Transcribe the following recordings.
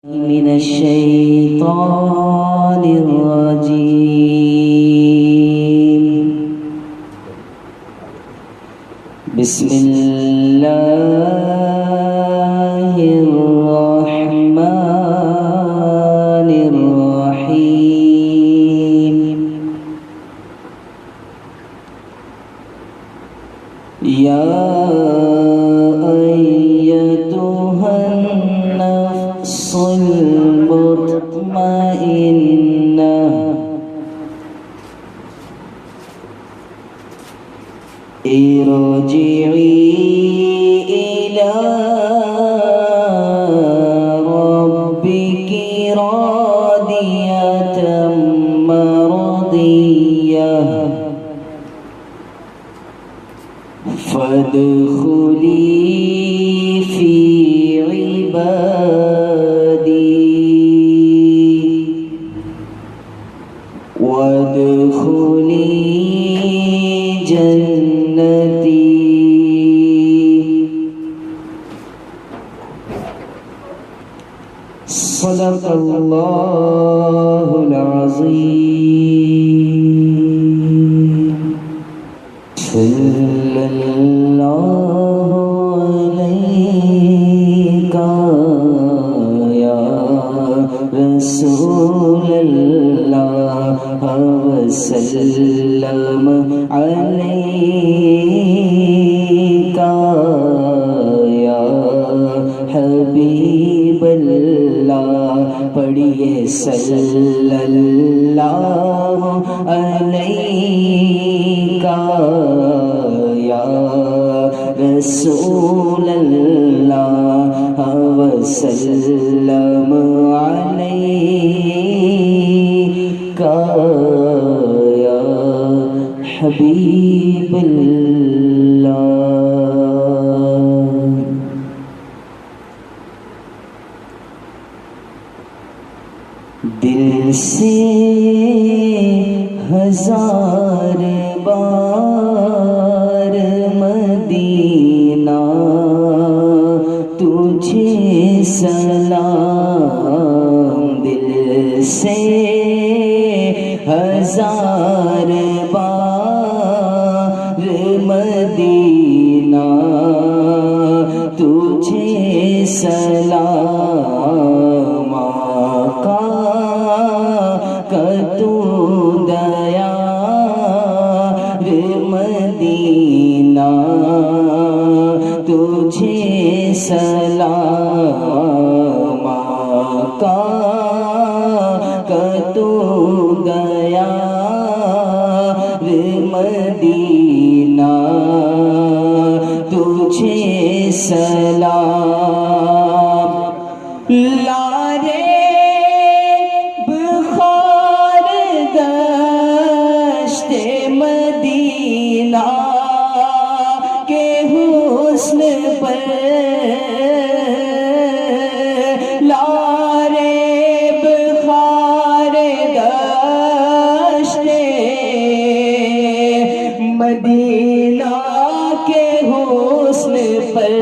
من الشيطان الرجيم. بسم الله الرحمن الرحيم. يا أيتها النفس المطمئنة ارجعي إلى ربك راضية مرضية فادخلي في عبادي وادخلي جنتي. صدق الله العظيم. صلى الله عليك يا رسول الله وسلم عليك یا حبیب اللہ. پڑھیے صلی اللہ علیہ یا رسول اللہ وسلم علیک یا حبیب اللہ. دل سے ہزار بار مدینہ تجھے سلام. دل سے ہزار بار مدینہ تجھے سلام. آقا کا تو دیار مدینہ تجھے سلام. آقا کا تو دیار مدینہ تجھے سلام. لارے بخار دشت مدینہ کے حسن پر لارے بخار دشت مدینہ کے حسن پر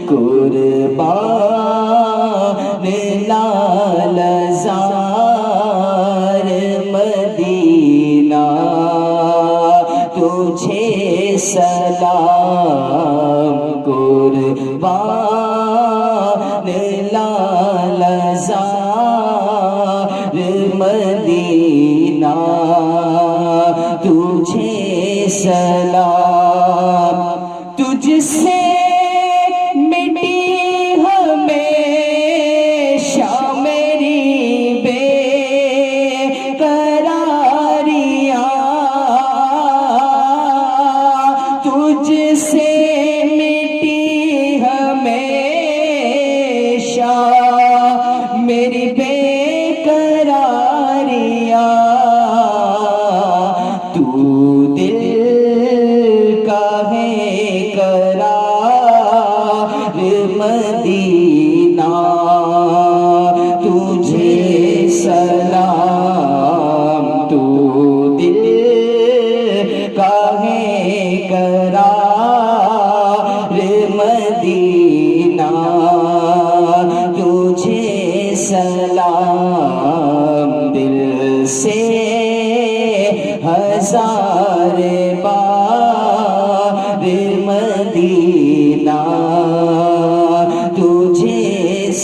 قربان لال زار مدینہ تجھے سلام. قربان لال زار مدینہ تجھے سلام. تجھ سے تجھ سے مٹی ہمیشہ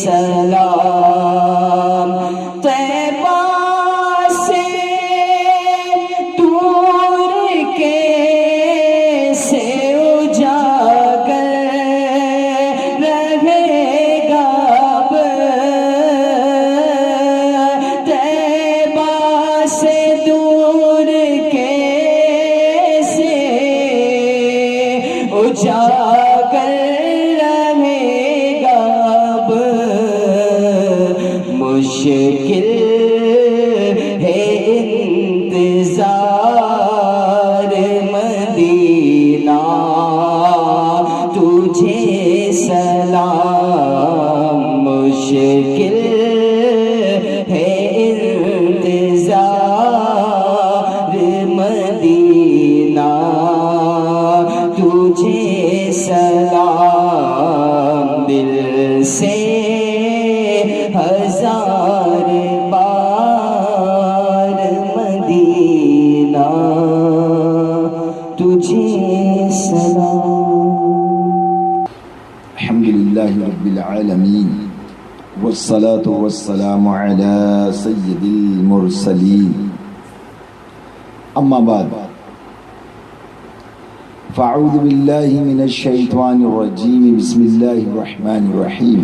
سلام طیبہ سے دور کیسے اجاگر رہے گا اب طیبہ سے دور کیسے اجاگر رہے گا اب مشکل ہے انتظار مدینہ تجھے سلام مشکل ہے انتظار مدینہ تجھے سلام دل سے ہزار بار مدینہ تجھے سلام. الحمدللہ رب العالمین والصلاة والسلام على سید المرسلین اما بعد فاعوذ باللہ من الشیطان الرجیم بسم اللہ الرحمن الرحیم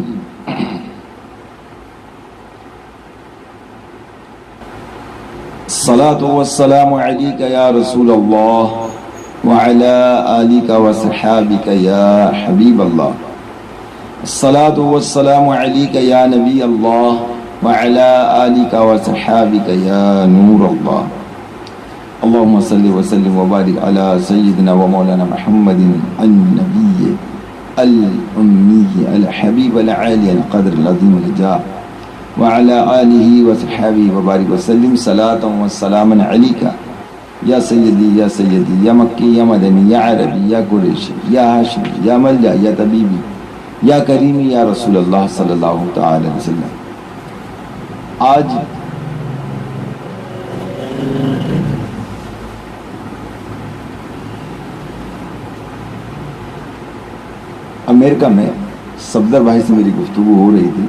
الصلاة والسلام علیک یا رسول اللہ وعلى آلک وصحابک یا حبیب اللہ الصلاة والسلام علیک یا نبی اللہ وعلى آلک وصحابک یا نور اللہ اللهم صل وسلم وبارك على سيدنا ومولانا محمد النبي الأمي الحبيب العالي القدر العظيم الجاه وعلى آله وصحبه وبارك وسلم صلاة والسلام عليك يا سيدي يا سيدي يا مكي يا مدني يا عربي يا قريشي يا هاشمي يا ملجأ يا طبيبي يا كريمي يا رسول الله صلى الله تعالى عليه وسلم. آج امریکہ میں صفدر بھائی سے میری گفتگو ہو رہی تھی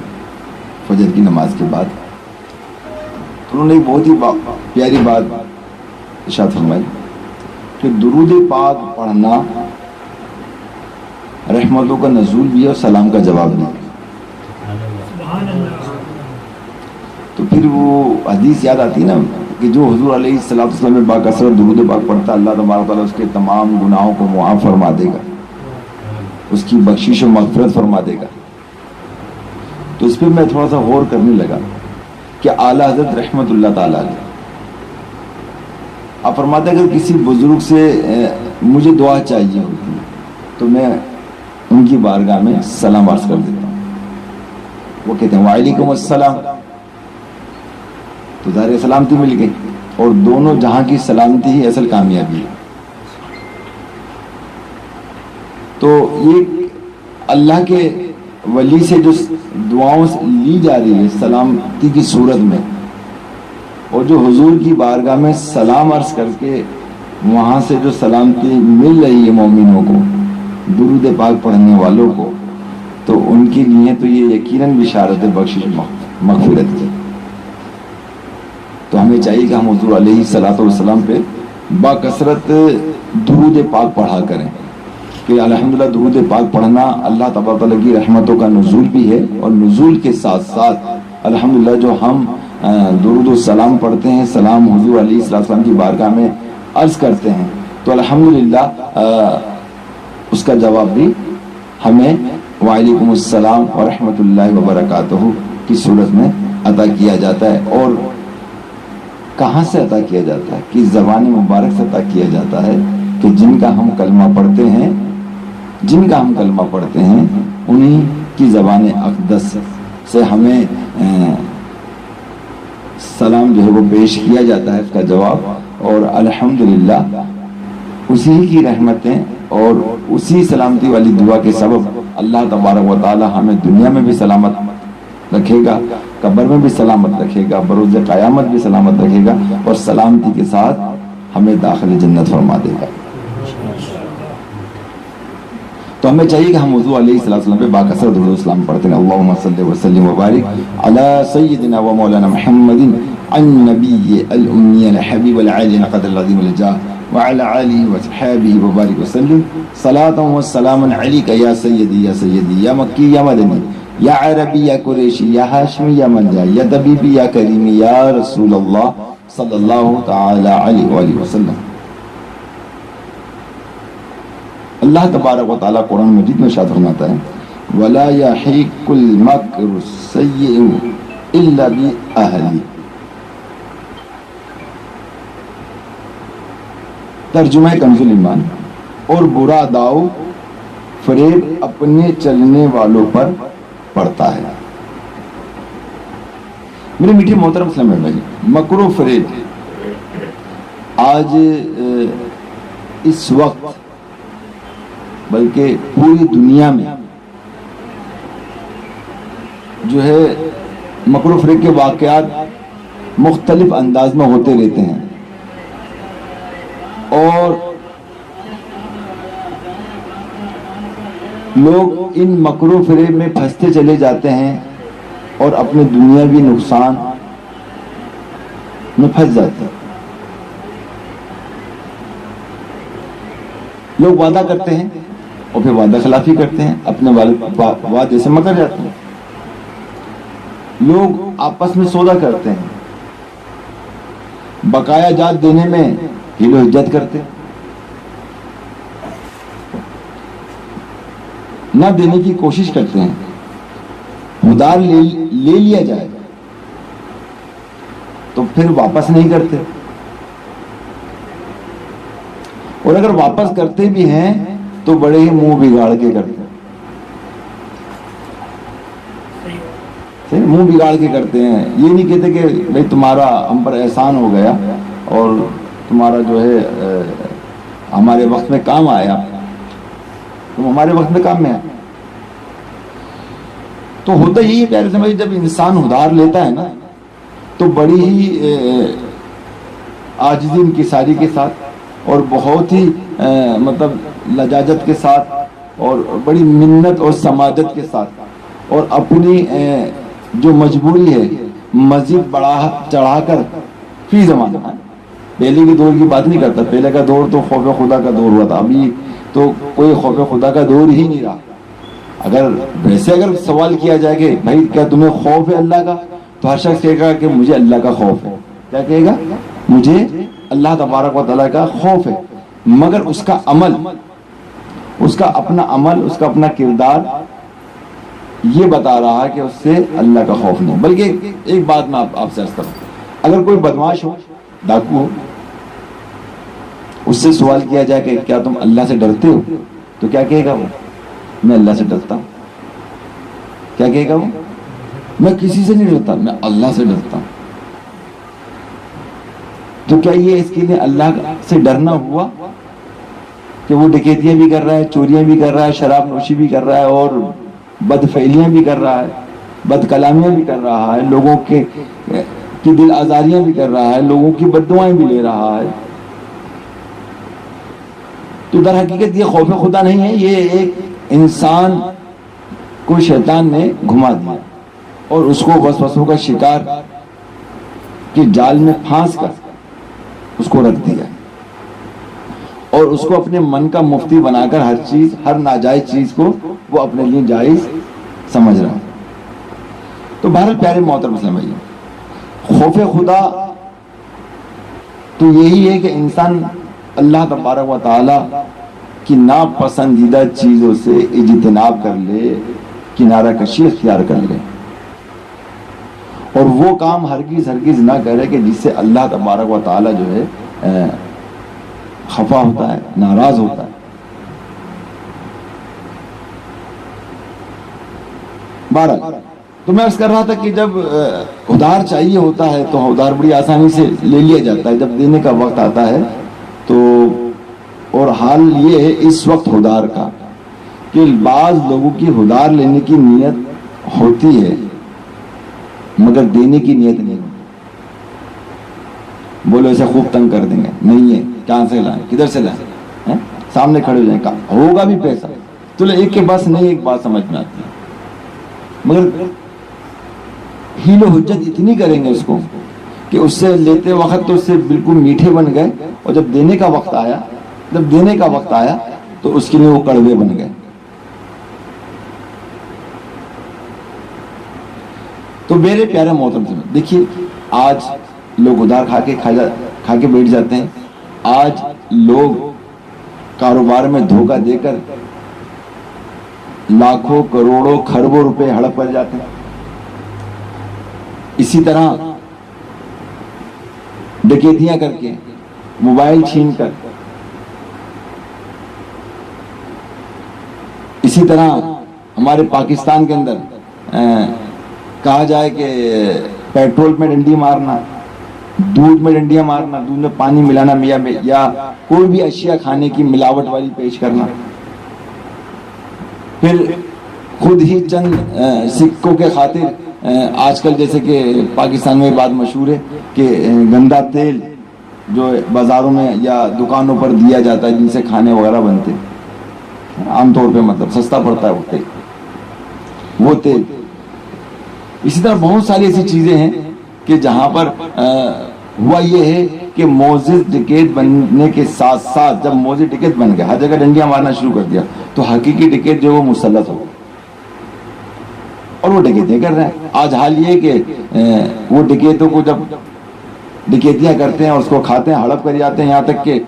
فجر کی نماز کے بعد. انہوں نے ایک بہت ہی پیاری بات ارشاد فرمائی کہ درود پاک پڑھنا رحمتوں کا نزول بھی ہے اور سلام کا جواب بھی ہے. تو پھر وہ حدیث یاد آتی نا کہ جو حضور علیہ السلام میں باکثرت درود پاک پڑھتا اللہ تبارک تعالیٰ اس کے تمام گناہوں کو معاف فرما دے گا, اس کی بخشش و مغفرت فرما دے گا. تو اس پہ میں تھوڑا سا غور کرنے لگا کہ اعلیٰ حضرت رحمت اللہ تعالیٰ علیہ آپ فرماتے ہیں اگر کسی بزرگ سے مجھے دعا چاہیے ہوتی ہے تو میں ان کی بارگاہ میں سلام عرض کر دیتا ہوں. وہ کہتے ہیں وعلیکم السلام, تو ظاہر سلامتی مل گئی اور دونوں جہاں کی سلامتی ہی اصل کامیابی ہے. تو یہ اللہ کے ولی سے جو دعاؤں لی جا رہی ہے سلامتی کی صورت میں, اور جو حضور کی بارگاہ میں سلام عرض کر کے وہاں سے جو سلامتی مل رہی ہے مومنوں کو, درود پاک پڑھنے والوں کو, تو ان کے لیے تو یہ یقیناً بشارت بخشش مغفرت کی. تو ہمیں چاہیے کہ ہم حضور علیہ الصلوۃ والسلام پہ باکثرت درود پاک پڑھا کریں کہ الحمدللہ درود پاک پڑھنا اللہ تبارک تعالیٰ کی رحمتوں کا نزول بھی ہے, اور نزول کے ساتھ ساتھ الحمدللہ جو ہم درود و سلام پڑھتے ہیں, سلام حضور علیہ السلام کی بارگاہ میں عرض کرتے ہیں, تو الحمدللہ اس کا جواب بھی ہمیں وعلیکم السلام ورحمۃ اللہ وبرکاتہ کی صورت میں عطا کیا جاتا ہے. اور کہاں سے عطا کیا جاتا ہے؟ کس زبان مبارک سے عطا کیا جاتا ہے کہ جن کا ہم کلمہ پڑھتے ہیں انہی کی زبان اقدس سے ہمیں سلام جو ہے وہ پیش کیا جاتا ہے, اس کا جواب. اور الحمدللہ اسی کی رحمتیں اور اسی سلامتی والی دعا کے سبب اللہ تبارک و تعالی ہمیں دنیا میں بھی سلامت رکھے گا, قبر میں بھی سلامت رکھے گا, بروز قیامت بھی سلامت رکھے گا, اور سلامتی کے ساتھ ہمیں داخل جنت فرما دے گا. تو ہمیں چاہیے کہ ہم حضور علیہ السلام پہ باکثرت درود و سلام پڑھتے ہیں. اللہم صلی وسلم وبارک علی سیدنا و مولانا محمد النبی الامی الحبیب العالی قدر العظیم الجاہ وعلى آلہ وصحابہ وبارک وسلم صلاۃ و سلام علیک یا سیدی یا سیدی یا مکی یا مدنی یا عربی یا قریشی یا ہاشمی یا ملجا یا طبیبی یا کریمی یا رسول اللہ صلی اللہ تعالی علیہ وآلہ وسلم. اللہ تبارک و تعالیٰ قرآن مجید میں ارشاد فرماتا ہے وَلَا يَحِيقُ الْمَكْرُ السَّيِّئُ إِلَّا بِأَهْلِهِ. ترجمہ کنز الایمان. اور برا داؤ فریب اپنے چلنے والوں پر پڑتا ہے. میرے میٹھے محترم اسلام بھائی، مکر و فریب آج اس وقت بلکہ پوری دنیا میں جو ہے مکر و فریب کے واقعات مختلف انداز میں ہوتے رہتے ہیں، اور لوگ ان مکر و فریب میں پھنستے چلے جاتے ہیں اور اپنے دنیاوی نقصان میں پھنس جاتے ہیں. لوگ وعدہ کرتے ہیں اور پھر وعدہ خلافی کرتے ہیں، اپنے وعدے سے مکر جاتے ہیں. لوگ آپس میں سودا کرتے ہیں، بقایا جات دینے میں ہیل و حجت کرتے ہیں، نہ دینے کی کوشش کرتے ہیں. ادھار لے لیا جائے تو پھر واپس نہیں کرتے، اور اگر واپس کرتے بھی ہیں تو بڑے ہی منہ بگاڑ کے کرتے ہیں. منہ بگاڑ کے کرتے ہیں. یہ نہیں کہتے کہ بھئی تمہارا ہم پر احسان ہو گیا اور تمہارا جو ہے ہمارے وقت میں کام آیا، تم ہمارے وقت میں کام میں آیا. تو ہوتا یہی ہے پیارے سمجھ، جب انسان ادھار لیتا ہے نا تو بڑی ہی عاجزی انکساری کے ساتھ اور بہت ہی مطلب لجاجت کے ساتھ اور بڑی منت اور سماجت کے ساتھ اور اپنی جو مجبوری ہے مزید بڑھا چڑھا کر فی زمانہ. پہلے کے دور کی بات نہیں کرتا، پہلے کا دور تو خوف خدا کا دور ہوا تھا، ابھی تو کوئی خوف خدا کا دور ہی نہیں رہا. اگر سوال کیا جائے کہ بھائی کیا تمہیں خوف ہے اللہ کا، تو ہر شخص کہے گا کہ مجھے اللہ کا خوف ہے. کیا کہے گا؟ مجھے اللہ تبارک و تعالیٰ کا خوف ہے. مگر اس کا عمل، اس کا اپنا عمل، اس کا اپنا کردار یہ بتا رہا ہے کہ اس سے اللہ کا خوف نہیں. بلکہ ایک بات میں آپ سے عرض کروں، اگر کوئی بدماش ہو، ڈاکو ہو، اس سے سوال کیا جائے کہ کیا تم اللہ سے ڈرتے ہو، تو کیا کہے گا وہ؟ میں اللہ سے ڈرتا ہوں. کیا کہے گا وہ؟ میں کسی سے نہیں ڈرتا، میں اللہ سے ڈرتا ہوں. تو کیا یہ اس کے لیے اللہ سے ڈرنا ہوا کہ وہ ڈکیتیاں بھی کر رہا ہے، چوریاں بھی کر رہا ہے، شراب نوشی بھی کر رہا ہے اور بد فعلیاں بھی کر رہا ہے، بد کلامیاں بھی کر رہا ہے، لوگوں کی دل آزاریاں بھی کر رہا ہے، لوگوں کی بد دعائیں بھی لے رہا ہے؟ تو در حقیقت یہ خوف خدا نہیں ہے، یہ ایک انسان کو شیطان نے گھما دیا اور اس کو وسوسوں کا شکار کے جال میں پھانس کر اس کو رکھ دیا اور اس کو اپنے من کا مفتی بنا کر ہر ناجائز چیز کو وہ اپنے لیے جائز سمجھ رہا ہے. تو بہرحال پیارے محترم اسلام بھائی، خوف خدا تو یہی ہے کہ انسان اللہ تبارک و تعالی کی ناپسندیدہ چیزوں سے اجتناب کر لے، کنارہ کشی اختیار کر لے، اور وہ کام ہرگز نہ کرے کہ جس سے اللہ تبارک و تعالی جو ہے خفا ہوتا ہے، ناراض ہوتا ہے. بہرحال تو میں عرض کر رہا تھا کہ جب ادھار چاہیے ہوتا ہے تو ادھار بڑی آسانی سے لے لیا جاتا ہے. جب دینے کا وقت آتا ہے تو، اور حال یہ ہے اس وقت ادھار کا کہ بعض لوگوں کی ادھار لینے کی نیت ہوتی ہے مگر دینے کی نیت نہیں ہوتی. بولو ایسے خوب تنگ کر دیں گے، نہیں ہے، کہاں سے لائیں، کدھر سے لائیں، سامنے کھڑے ہو جائیں، ہوگا بھی پیسہ چلو ایک کے پاس نہیں، ایک بات سمجھ میں آتی ہے، مگر ہیل و حجت اتنی کریں گے اس کو کہ اس سے لیتے وقت تو اس سے بالکل میٹھے بن گئے، اور جب دینے کا وقت آیا تو اس کے لیے وہ کڑوے بن گئے۔ تو میرے پیارے محترم سے دیکھیے، آج لوگ ادھار کھا کے بیٹھ جاتے ہیں، آج لوگ کاروبار میں دھوکہ دے کر لاکھوں کروڑوں کھربوں روپے ہڑپ کر جاتے ہیں، اسی طرح ڈکیتیاں کر کے، موبائل چھین کر، اسی طرح ہمارے پاکستان کے اندر کہا جائے کہ پیٹرول میں ڈنڈی مارنا، دودھ میں ڈنڈیاں مارنا، دودھ میں پانی ملانا یا کوئی بھی اشیاء کھانے کی ملاوٹ والی پیش کرنا، پھر خود ہی چند سکوں کے خاطر آج کل جیسے کہ پاکستان میں بات مشہور ہے کہ گندا تیل جو بازاروں میں یا دکانوں پر دیا جاتا ہے جن سے کھانے وغیرہ بنتے ہیں، عام طور پہ مطلب سستا پڑتا ہے وہ تیل۔ اسی طرح بہت ساری ایسی چیزیں ہیں کہ جہاں پر ہوا یہ ہے کہ موزز ڈکیت بننے کے ساتھ ساتھ جب موزز ڈکیت بن گئے، ہر جگہ ڈنڈیاں مارنا شروع کر دیا، تو حقیقی ڈکیت جو وہ مسلط ہو گئے اور وہ ڈکیتیں کر رہے ہیں۔ آج حال یہ کہ وہ ڈکیتوں کو جب ڈکیتیاں کرتے ہیں اور اس کو کھاتے ہیں، ہڑپ کر جاتے ہیں، یہاں تک کہ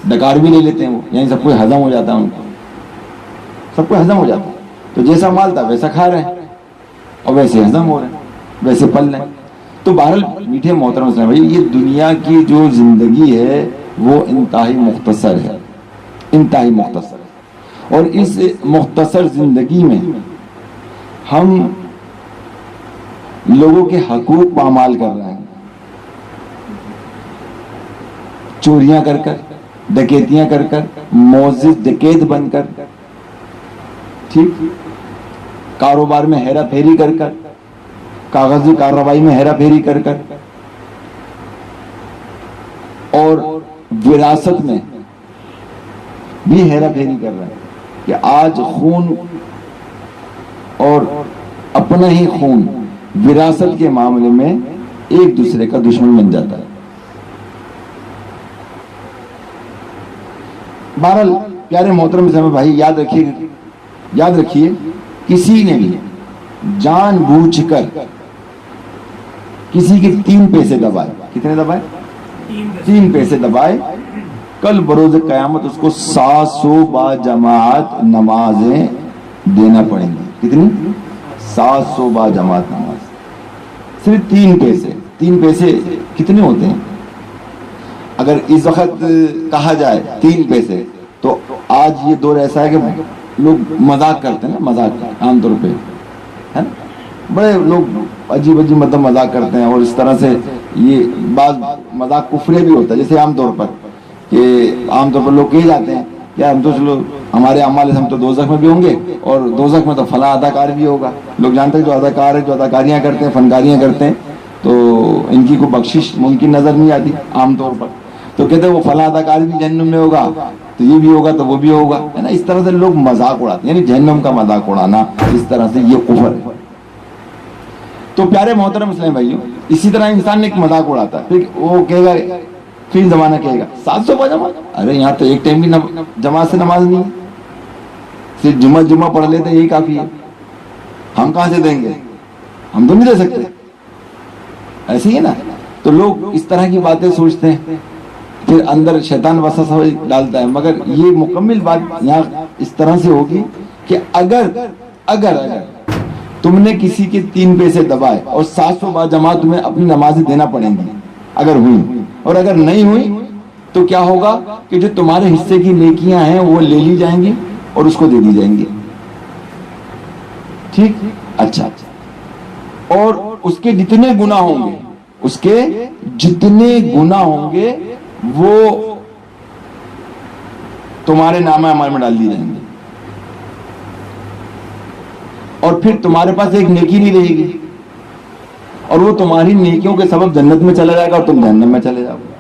ڈکار بھی لے لیتے ہیں، وہ یعنی سب کچھ ہضم ہو جاتا ہے، ان کو سب کچھ ہضم ہو جاتا ہے، تو جیسا مال تھا ویسا کھا رہے ہیں اور ویسے ہضم ہو رہے ہیں، ویسے پل رہے ہیں۔ تو بہرحال میٹھے محترم اسلام بھائی، یہ دنیا کی جو زندگی ہے وہ انتہائی مختصر ہے، انتہائی مختصر ہے، اور اس مختصر زندگی میں ہم لوگوں کے حقوق پامال کر رہے ہیں، چوریاں کر کر، ڈکیتیاں کر کر، موزز ڈکیت بن کر، ٹھیک، کاروبار میں ہیرا پھیری کر کر، کاغذی کارروائی میں ہیرا پھیری کر کر، اور وراثت میں بھی ہیرا پھیری کر رہے ہیں کہ آج خون اور اپنا ہی خون وراثت کے معاملے میں ایک دوسرے کا دشمن بن جاتا ہے۔ بہرحال پیارے محترم اسلامی بھائی، یاد رکھیے کسی نے بھی جان بوجھ کر کسی کے 3 پیسے دبائے، کتنے دبائے؟ 3 پیسے دبائے، کل بروز قیامت اس کو 700 با جماعت نمازیں دینا پڑیں گی۔ کتنی؟ 700 با جماعت نماز، صرف 3 پیسے۔ 3 پیسے کتنے ہوتے ہیں؟ اگر اس وقت کہا جائے 3 پیسے، تو آج یہ دور ایسا ہے کہ لوگ مذاق کرتے ہیں نا، مذاق عام طور پہ ہے نا، بڑے لوگ عجیب مطلب مذاق کرتے ہیں، اور اس طرح سے یہ بعض مذاق کفرے بھی ہوتا ہے، جیسے عام طور پر لوگ کہے جاتے ہیں کہ ہم تو چلو ہمارے اعمال ہم تو دوزخ میں بھی ہوں گے، اور دوزخ میں تو فلاں اداکار بھی ہوگا۔ لوگ جانتے ہیں جو اداکار ہے، جو اداکاریاں کرتے ہیں، فنکاریاں کرتے ہیں، تو ان کی کوئی بخشش ممکن نظر نہیں آتی عام طور پر، تو کہتے ہیں وہ فلاں اداکار بھی جہنم میں ہوگا، تو یہ بھی ہوگا تو وہ بھی ہوگا، ہے نا۔ اس طرح سے لوگ مذاق اڑاتے ہیں، یعنی جہنم کا مذاق اڑانا، اس طرح سے یہ کفر ہے۔ تو پیارے محترم اسلام بھائیوں، اسی طرح انسان نے ایک مذاق اڑاتا ہے، پھر وہ کہے گا، پھر زمانہ کہے گا 700 با جماعت، ارے یہاں تو ایک ٹائم بھی جماعت سے نماز نہیں ہے، صرف جمعہ پڑھ لیتے یہی کافی ہے، ہم کہاں سے دیں گے، ہم تو نہیں دے سکتے، ایسے ہی ہے نا۔ تو لوگ اس طرح کی باتیں سوچتے ہیں، پھر اندر شیطان وسوسہ ڈالتا ہے، مگر یہ مکمل بات یہاں اس طرح سے ہوگی کہ اگر تم نے کسی کے 3 پیسے دبائے اور 700 با جماعت تمہیں اپنی نمازیں دینا پڑیں گی، اگر ہوئی، اور اگر نہیں ہوئی تو کیا ہوگا کہ جو تمہارے حصے کی نیکیاں ہیں وہ لے لی جائیں گی اور اس کو دے دی جائیں گی، ٹھیک، اچھا، اور اس کے جتنے گناہ ہوں گے وہ تمہارے نامہ اعمال میں ڈال دی جائیں گے، اور پھر تمہارے پاس ایک نیکی نہیں رہے گی، اور وہ تمہاری نیکیوں کے سبب جنت میں چلا جائے گا اور تم جہنم میں چلے جاؤ گے۔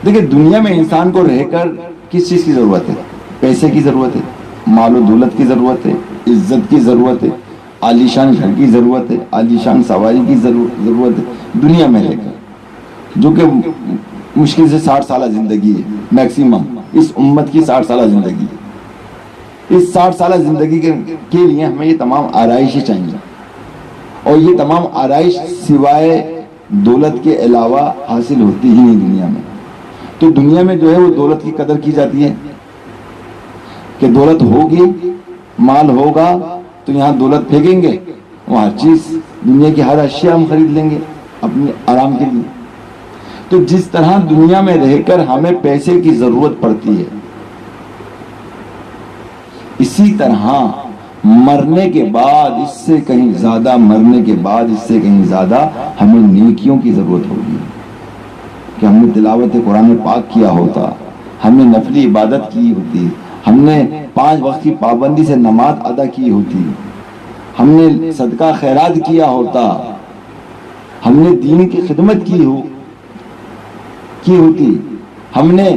دیکھیں، دنیا میں انسان کو رہ کر کس چیز کی ضرورت ہے؟ پیسے کی ضرورت ہے، مال و دولت کی ضرورت ہے، عزت کی ضرورت ہے، عالیشان گھر کی ضرورت ہے، عالیشان سواری کی ضرورت ہے دنیا میں رہ کر، جو کہ مشکل سے 60 سالہ زندگی ہے میکسیمم، اس امت کی 60 سالہ زندگی ہے۔ اس 60 سالہ زندگی کے لیے ہمیں یہ تمام آرائشیں چاہیے، اور یہ تمام آرائش سوائے دولت کے علاوہ حاصل ہوتی ہی نہیں دنیا میں۔ تو دنیا میں جو ہے وہ دولت کی قدر کی جاتی ہے کہ دولت ہوگی، مال ہوگا تو یہاں دولت پھینکیں گے، وہ ہر چیز دنیا کی ہر اشیاء ہم خرید لیں گے اپنے آرام کے لیے۔ تو جس طرح دنیا میں رہ کر ہمیں پیسے کی ضرورت پڑتی ہے، اسی طرح مرنے کے بعد اس سے کہیں زیادہ، مرنے کے بعد اس سے کہیں زیادہ ہمیں نیکیوں کی ضرورت ہوگی کہ ہم نے تلاوت قرآن پاک کیا ہوتا، ہم نے نفلی عبادت کی ہوتی، ہم نے 5 وقت کی پابندی سے نماز ادا کی ہوتی، ہم نے صدقہ خیرات کیا ہوتا، ہم نے دین کی خدمت کی ہوتی، ہم نے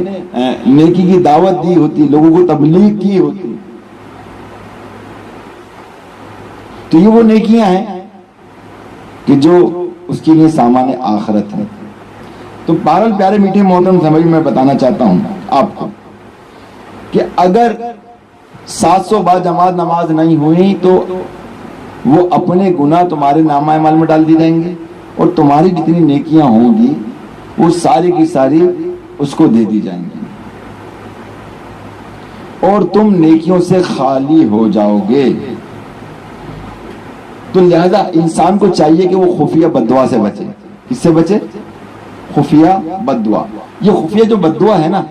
نیکی کی دعوت دی ہوتی، لوگوں کو تبلیغ کی ہوتی۔ تو یہ وہ نیکیاں ہیں کہ جو اس کے لیے سامان آخرت ہے۔ تو بہرحال پیارے میٹھے محترم سمجھ میں بتانا چاہتا ہوں آپ کو کہ اگر 700 بار جماعت نماز نہیں ہوئی تو وہ اپنے گناہ تمہارے نامہ اعمال میں ڈال دی جائیں گے، اور تمہاری جتنی نیکیاں ہوں گی وہ ساری کی ساری اس کو دے دی جائیں گی، اور تم نیکیوں سے خالی ہو جاؤ گے۔ تو لہذا انسان کو چاہیے کہ وہ خفیہ بددعا سے بچے۔ کس سے بچے؟ خفیہ بددعا۔ یہ خفیہ جو بددعا ہے نا،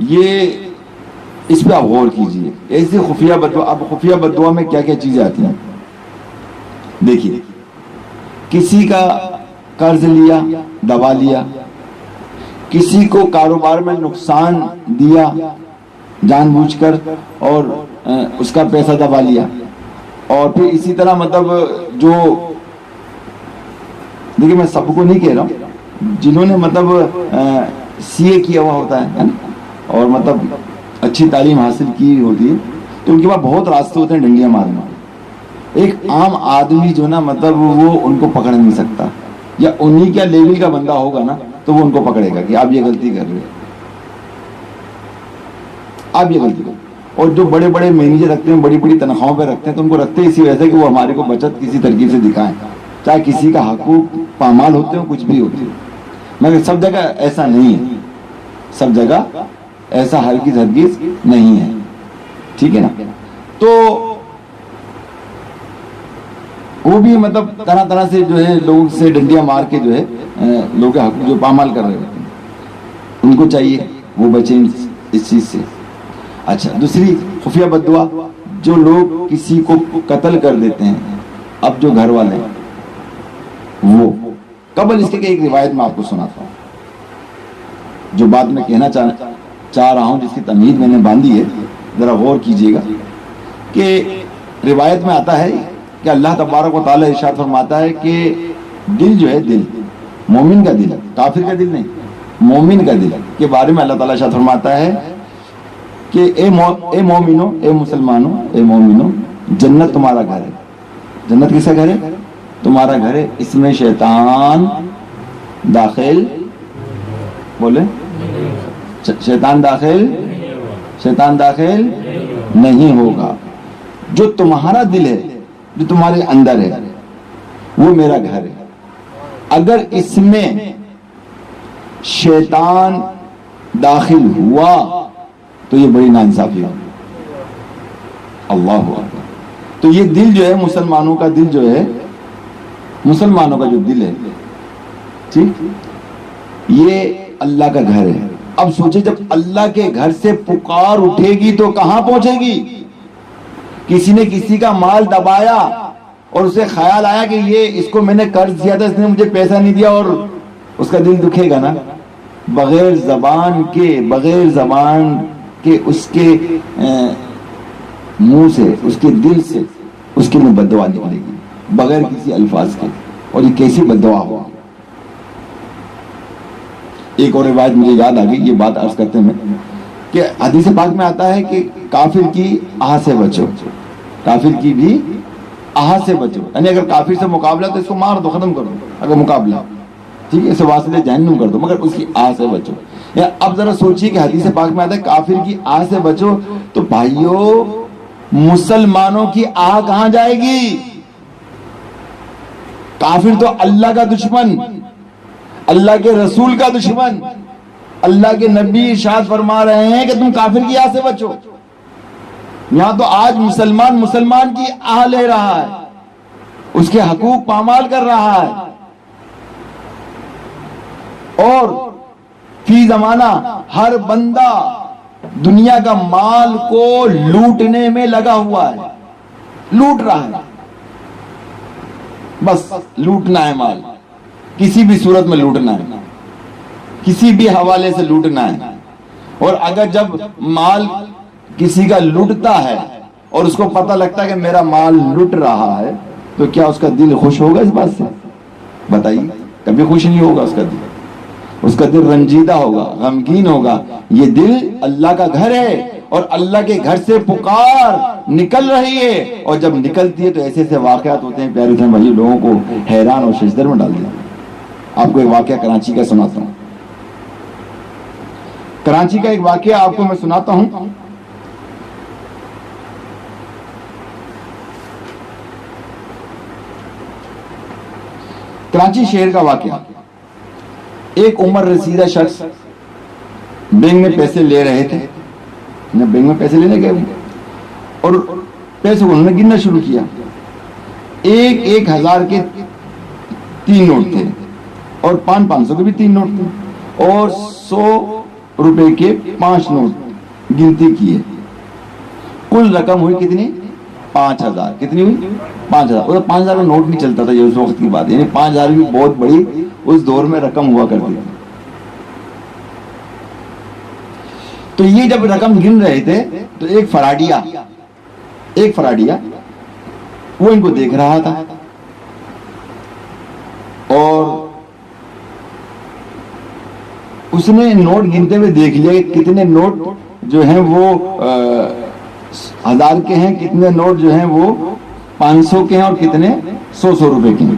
یہ اس پہ آپ غور کیجئے۔ ایسی خفیہ بددعا، اب خفیہ بددعا میں کیا کیا چیزیں آتی ہیں؟ دیکھیے، کسی کا قرض لیا، دبا لیا، کسی کو کاروبار میں نقصان دیا جان بوجھ کر اور اس کا پیسہ دبا لیا، اور پھر اسی طرح مطلب جو، دیکھیں میں سب کو نہیں کہہ رہا ہوں، جنہوں نے مطلب سی اے کیا ہوا ہوتا ہے نا، اور مطلب اچھی تعلیم حاصل کی ہوتی ہے، تو ان کے پاس بہت راستے ہوتے ہیں ڈنڈیاں مارنے۔ ایک عام آدمی جو نا مطلب وہ ان کو پکڑ نہیں سکتا، یا انہی کا لیول کا بندہ ہوگا نا تو وہ ان کو پکڑے گا کہ آپ یہ غلطی کر رہے ہیں، آپ یہ غلطی کر۔ اور جو بڑے بڑے مینیجر رکھتے ہیں، بڑی بڑی تنخواہوں پہ رکھتے ہیں، تو ان کو رکھتے اسی وجہ سے کہ وہ ہمارے کو بچت کسی ترکیب سے دکھائیں، چاہے کسی کا حقوق پامال ہوتے ہوں، کچھ بھی ہوتے ہوں، مگر سب جگہ ایسا نہیں ہے، سب جگہ ایسا ہرگز نہیں ہے، ٹھیک ہے نا۔ تو وہ بھی مطلب طرح طرح سے جو ہے لوگوں سے ڈنڈیاں مار کے جو ہے لوگوں کے حقوق جو پامال کر رہے ہوتے ہیں، ان کو چاہیے وہ بچیں اس چیز سے۔ اچھا، دوسری خفیہ بددعا، جو لوگ کسی کو قتل کر دیتے ہیں، اب جو گھر والے ہیں وہ، قبل اس کے ایک روایت میں آپ کو سناتا ہوں، جو بات میں کہنا چاہ رہا ہوں، جس کی تمہید میں نے باندھی ہے، ذرا غور کیجئے گا کہ روایت میں آتا ہے کہ اللہ تبارک و تعالی ارشاد فرماتا ہے کہ دل جو ہے، دل مومن کا دل ہے، کافر کا دل نہیں، مومن کا دل کے بارے میں اللہ تعالی ارشاد فرماتا ہے کہ اے مومنو، اے مسلمانوں، اے مومنو، جنت تمہارا گھر ہے۔ جنت کس کا گھر ہے؟ تمہارا گھر ہے، اس میں شیطان داخل، بولے شیطان داخل نہیں ہوگا۔ جو تمہارا دل ہے، جو تمہارے اندر ہے، وہ میرا گھر ہے، اگر اس میں شیطان داخل ہوا تو یہ بڑی ناانصافی ہوگی۔ اللہ اکبر۔ تو یہ دل جو ہے، مسلمانوں کا دل جو ہے، مسلمانوں کا جو دل ہے، ٹھیک، یہ اللہ کا گھر ہے۔ اب سوچے، جب اللہ کے گھر سے پکار اٹھے گی تو کہاں پہنچے گی؟ کسی نے کسی کا مال دبایا اور اسے خیال آیا کہ یہ اس کو میں نے قرض دیا تھا، اس نے مجھے پیسہ نہیں دیا، اور اس کا دل دکھے گا نا، بغیر زبان کے اس کے منہ سے، اس کے دل سے اس کے میں بددعا نکلے گی بغیر کسی الفاظ کے، اور یہ کیسی بددعا ہوگی۔ ایک اور روایت مجھے یاد آ گئی، یہ بات عرض کرتے میں کہ حدیث پاک میں آتا ہے کہ کافر کی آہ سے بچو، کافر کی بھی آہ سے بچو، یعنی اگر کافر سے مقابلہ تو اس کو مار دو، ختم کر دو اگر مقابلہ، ٹھیک ہے، اسے واسطے جہنم کر دو، مگر اس کی آہ سے بچو۔ یا اب ذرا سوچئے کہ حدیث پاک میں آتا ہے کافر کی آہ سے بچو، تو بھائیو مسلمانوں کی آہ کہاں جائے گی؟ کافر تو اللہ کا دشمن، اللہ کے رسول کا دشمن، اللہ کے نبی ارشاد فرما رہے ہیں کہ تم کافر کی آہ سے بچو۔ یہاں تو آج مسلمان کی آہ لے رہا ہے، اس کے حقوق پامال کر رہا ہے، اور فی زمانہ ہر بندہ دنیا کا مال کو لوٹنے میں لگا ہوا ہے، لوٹ رہا ہے، بس لوٹنا ہے مال، کسی بھی صورت میں لوٹنا ہے، کسی بھی حوالے سے لوٹنا ہے۔ اور اگر جب مال کسی کا لوٹتا ہے اور اس کو پتہ لگتا ہے کہ میرا مال لوٹ رہا ہے، تو کیا اس کا دل خوش ہوگا اس بات سے؟ بتائیے، کبھی خوش نہیں ہوگا اس کا دل، اس کا دل رنجیدہ ہوگا، غمگین ہوگا۔ یہ دل اللہ کا گھر ہے، اور اللہ کے گھر سے پکار نکل رہی ہے، اور جب نکلتی ہے تو ایسے ایسے واقعات ہوتے ہیں پیارے بھائی، لوگوں کو حیران اور شجدر میں ڈال دیا۔ آپ کو ایک واقعہ کراچی کا سناتا ہوں، کراچی کا ایک واقعہ آپ کو میں سناتا ہوں۔ کراچی شہر کا واقعہ، ایک عمر رسیدہ شخص بینک میں پیسے لے رہے تھے، بینک میں پیسے لینے گئے اور پیسے انہوں نے گننا شروع کیا۔ 1,000 کے 3 نوٹ تھے، اور 500 کے بھی 3 نوٹ تھے، اور 100 روپے کے 5 نوٹ گنتی کیے۔ کل رقم ہوئی کتنی؟ 5,000۔ کتنی ہوئی؟ 5,000۔ اور 5,000 کا نوٹ نہیں چلتا تھا، یہ اس وقت کی بات ہے، یعنی 5,000 بھی بہت بڑی اس دور میں رقم ہوا کرتی تھی۔ تو یہ جب رقم گن رہے تھے تو ایک فراڈیا وہ ان کو دیکھ رہا تھا، اور اس نے نوٹ گنتے ہوئے دیکھ لیا کہ کتنے نوٹ جو ہیں وہ 1,000 کے ہیں، کتنے نوٹ جو ہیں وہ 500 کے ہیں، اور کتنے 100 روپے کے ہیں۔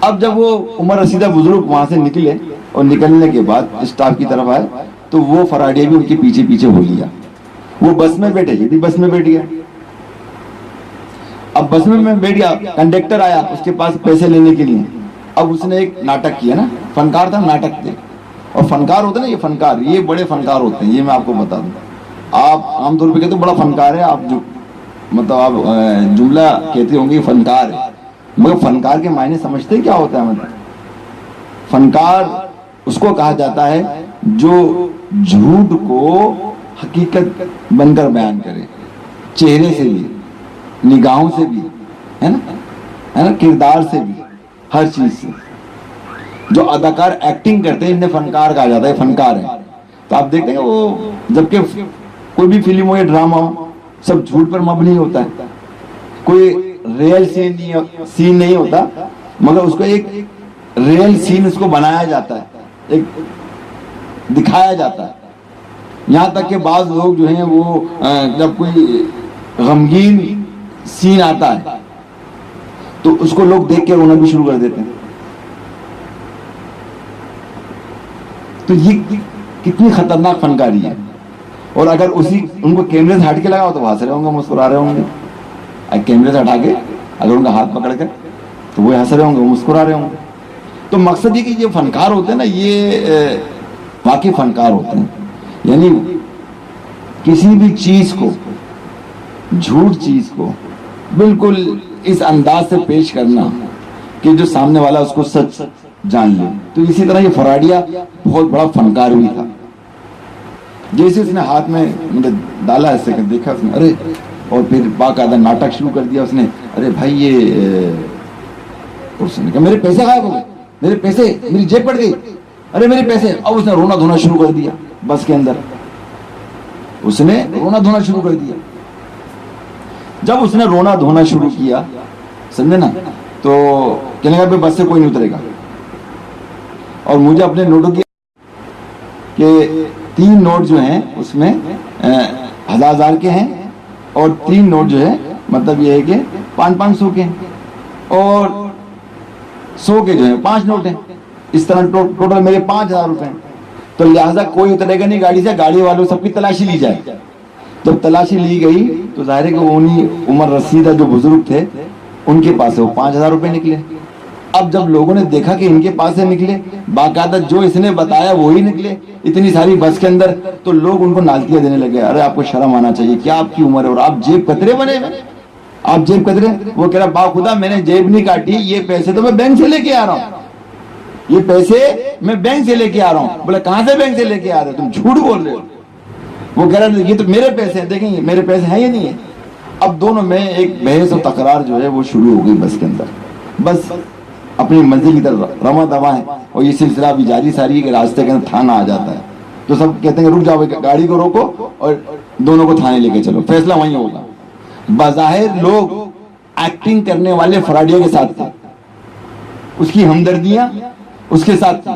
اب جب وہ عمر رسیدہ بزرگ وہاں سے نکلے، اور نکلنے کے بعد اسٹاف کی طرف آئے، تو وہ فراڈیا بھی ان کے پیچھے پیچھے ہو لیا۔ وہ بس میں بیٹھے، یہ بھی بس میں بیٹھ گیا۔ اب بس میں بیٹھ گیا، کنڈکٹر آیا اس کے پاس پیسے لینے کے لیے۔ اب اس نے ایک ناٹک کیا نا، فنکار تھا، ناٹک تھے، اور فنکار ہوتے نا، یہ فنکار، یہ بڑے فنکار ہوتے ہیں، یہ میں آپ کو بتا دوں۔ آپ عام طور پہ کہتے ہیں بڑا فنکار ہے، آپ جو مطلب آپ جملہ کہتے ہوں گے فنکار ہے، مگر فنکار کے معنی سمجھتے کیا ہوتا ہے؟ مطلب فنکار اس کو کہا جاتا ہے جو جھوٹ کو حقیقت بن کر بیان کرے، چہرے سے بھی، نگاہوں سے بھی، ہے نا، کردار سے بھی، ہر چیز سے۔ جو اداکار ایکٹنگ کرتے ہیں انہیں فنکار کہا جاتا ہے، فنکار ہے۔ تو آپ دیکھتے ہیں وہ جبکہ کوئی بھی فلم ہو یا ڈرامہ ہو، سب جھوٹ پر مبنی ہوتا ہے، کوئی ریئل سین نہیں ہوتا، مگر اس کو ایک ریئل سین اس کو بنایا جاتا ہے، ایک دکھایا جاتا ہے۔ یہاں تک کہ بعض لوگ جو ہیں وہ جب کوئی غمگین سین آتا ہے تو اس کو لوگ دیکھ کے رونا بھی شروع کر دیتے ہیں۔ تو یہ کتنی خطرناک فنکاری ہے۔ اور اگر ان کو کیمرے سے ہٹ کے لگا ہو تو ہنس رہے ہوں گے، مسکرا رہے ہوں گے۔ کیمرے سے ہٹا کے اگر ان کا ہاتھ پکڑ کر تو وہ ہنس رہے ہوں گے، مسکرا رہے ہوں گے۔ تو مقصد یہ کہ یہ فنکار ہوتے ہیں نا، یہ واقعی فنکار ہوتے ہیں، یعنی کسی بھی چیز کو، جھوٹ چیز کو بالکل اس انداز سے پیش کرنا کہ جو سامنے والا اس کو سچ جان لے۔ تو اسی طرح یہ فراڈیا بہت بڑا فنکار بھی تھا۔ جیسے اس نے ہاتھ میں ڈالا، ایسے دیکھا اس نے، ارے، اور پھر باقاعدہ ناٹک شروع کر دیا اس نے، ارے بھائی یہ، اس نے کہا میرے پیسے غائب ہو گئے، میرے پیسے، میری جیب پڑ گئی، ارے میرے پیسے۔ اب اس نے رونا دھونا شروع کر دیا بس کے اندر، اس نے رونا دھونا شروع کر دیا۔ جب اس نے رونا دھونا شروع کیا، سمجھے نا، تو کہنے لگا بس سے کوئی نہیں اترے گا، اور مجھے اپنے نوٹوں کی کہ 3 نوٹ جو ہیں اس میں 1000 کے ہیں اور 3 نوٹ جو ہے مطلب یہ ہے کہ 500 کے ہیں اور 100 کے جو ہیں 5 نوٹ ہیں. اس طرح ٹوٹل میرے 5000 روپے ہیں. تو لہٰذا کوئی اترے گا نہیں گاڑی سے, گاڑی والوں سب کی تلاشی لی جائے. جب تلاشی لی گئی تو ظاہر ہے کہ انہی عمر رسیدہ جو بزرگ تھے ان کے پاس سے وہ 5000 روپے نکلے. اب جب لوگوں نے دیکھا کہ ان کے پاس سے نکلے, باقاعدہ جو اس نے بتایا وہی نکلے اتنی ساری بس کے اندر, تو لوگ ان کو نالتیاں دینے لگے, ارے آپ کو شرم آنا چاہیے, کیا آپ کی عمر ہے اور آپ جیب کترے بنے ہوئے, آپ جیب کترے. وہ کہہ رہا با خدا میں نے جیب نہیں کاٹی, یہ پیسے تو میں بینک سے لے کے آ رہا ہوں, یہ پیسے میں بینک سے لے کے آ رہا ہوں. بولے کہاں سے بینک سے لے کے آ رہے ہو, تم جھوٹ بول رہے ہو. وہ کہہ رہا یہ تو میرے پیسے ہیں, دیکھیں میرے پیسے ہیں یا نہیں ہے. اب دونوں میں ایک بحث و تکرار جو ہے وہ شروع ہو گئی بس کے اندر. بس اپنی منزل کی طرف رواں دواں ہے اور یہ سلسلہ بھی جاری ساری ہے کہ راستے کے اندر تھانہ آ جاتا ہے تو سب کہتے ہیں کہ رک جاؤ, گاڑی کو روکو اور دونوں کو تھانے لے کے چلو, فیصلہ وہیں ہوگا. بظاہر لوگ ایکٹنگ کرنے والے فراڈیا کے ساتھ تھے, اس کی ہمدردیاں اس کے ساتھ تھی.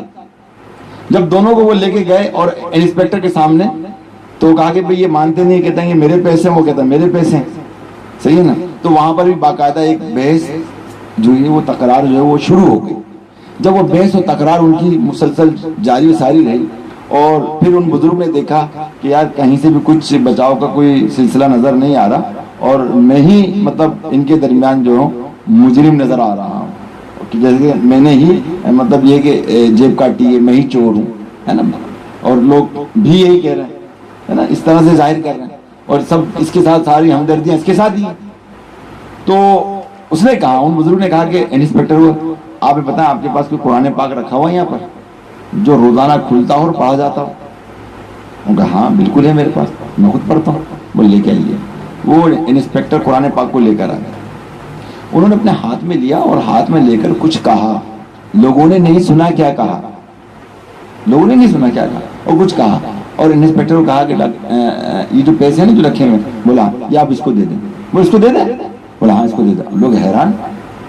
جب دونوں کو وہ لے کے گئے اور انسپیکٹر کے سامنے تو کہا کہ بھئی یہ مانتے نہیں, کہتے ہیں کہ میرے پیسے ہیں, وہ کہتا ہے میرے پیسے ہیں, صحیح ہے نا. تو وہاں پر بھی باقاعدہ ایک بحث جو ہے وہ تکرار جو ہے وہ شروع ہو گئی. جب وہ بحث و تکرار ان کی مسلسل جاری و ساری رہی اور پھر ان بزرگ نے دیکھا کہ یار کہیں سے بھی کچھ بچاؤ کا کوئی سلسلہ نظر نہیں آ رہا اور میں ہی مطلب ان کے درمیان جو ہوں مجرم نظر آ رہا ہوں, کہ جیسے کہ میں نے ہی مطلب یہ کہ جیب کاٹی ہے, میں ہی چور ہوں, ہے نا. اور لوگ بھی یہی کہہ رہے ہیں, ہے نا, اس طرح سے ظاہر کر رہے ہیں اور سب اس کے ساتھ ساری ہمدردیاں اس کے ساتھ ہی. تو اس نے کہا, ان بزرگ نے کہا کہ انسپیکٹر آپ پتہ ہے آپ کے پاس کوئی قرآن پاک رکھا ہوا ہے یہاں پر جو روزانہ کھلتا ہو اور پڑھا جاتا ہو. انہوں نے کہا ہاں بالکل ہے میرے پاس, میں خود پڑھتا ہوں. وہ لے کے آئیے. وہ انسپیکٹر قرآن پاک کو لے کر آ گیا. انہوں نے اپنے ہاتھ میں لیا اور ہاتھ میں لے کر کچھ کہا. لوگوں نے نہیں سنا کیا کہا, لوگوں نے نہیں سنا کیا کہا اور کچھ کہا. اور انسپیکٹر کو کہا کہ یہ جو پیسے ہیں نا جو رکھے ہوئے, بولا یہ آپ اس کو دے دیں. وہ اس کو دے دیں, بولا ہاں اس کو دے دیں. لوگ حیران,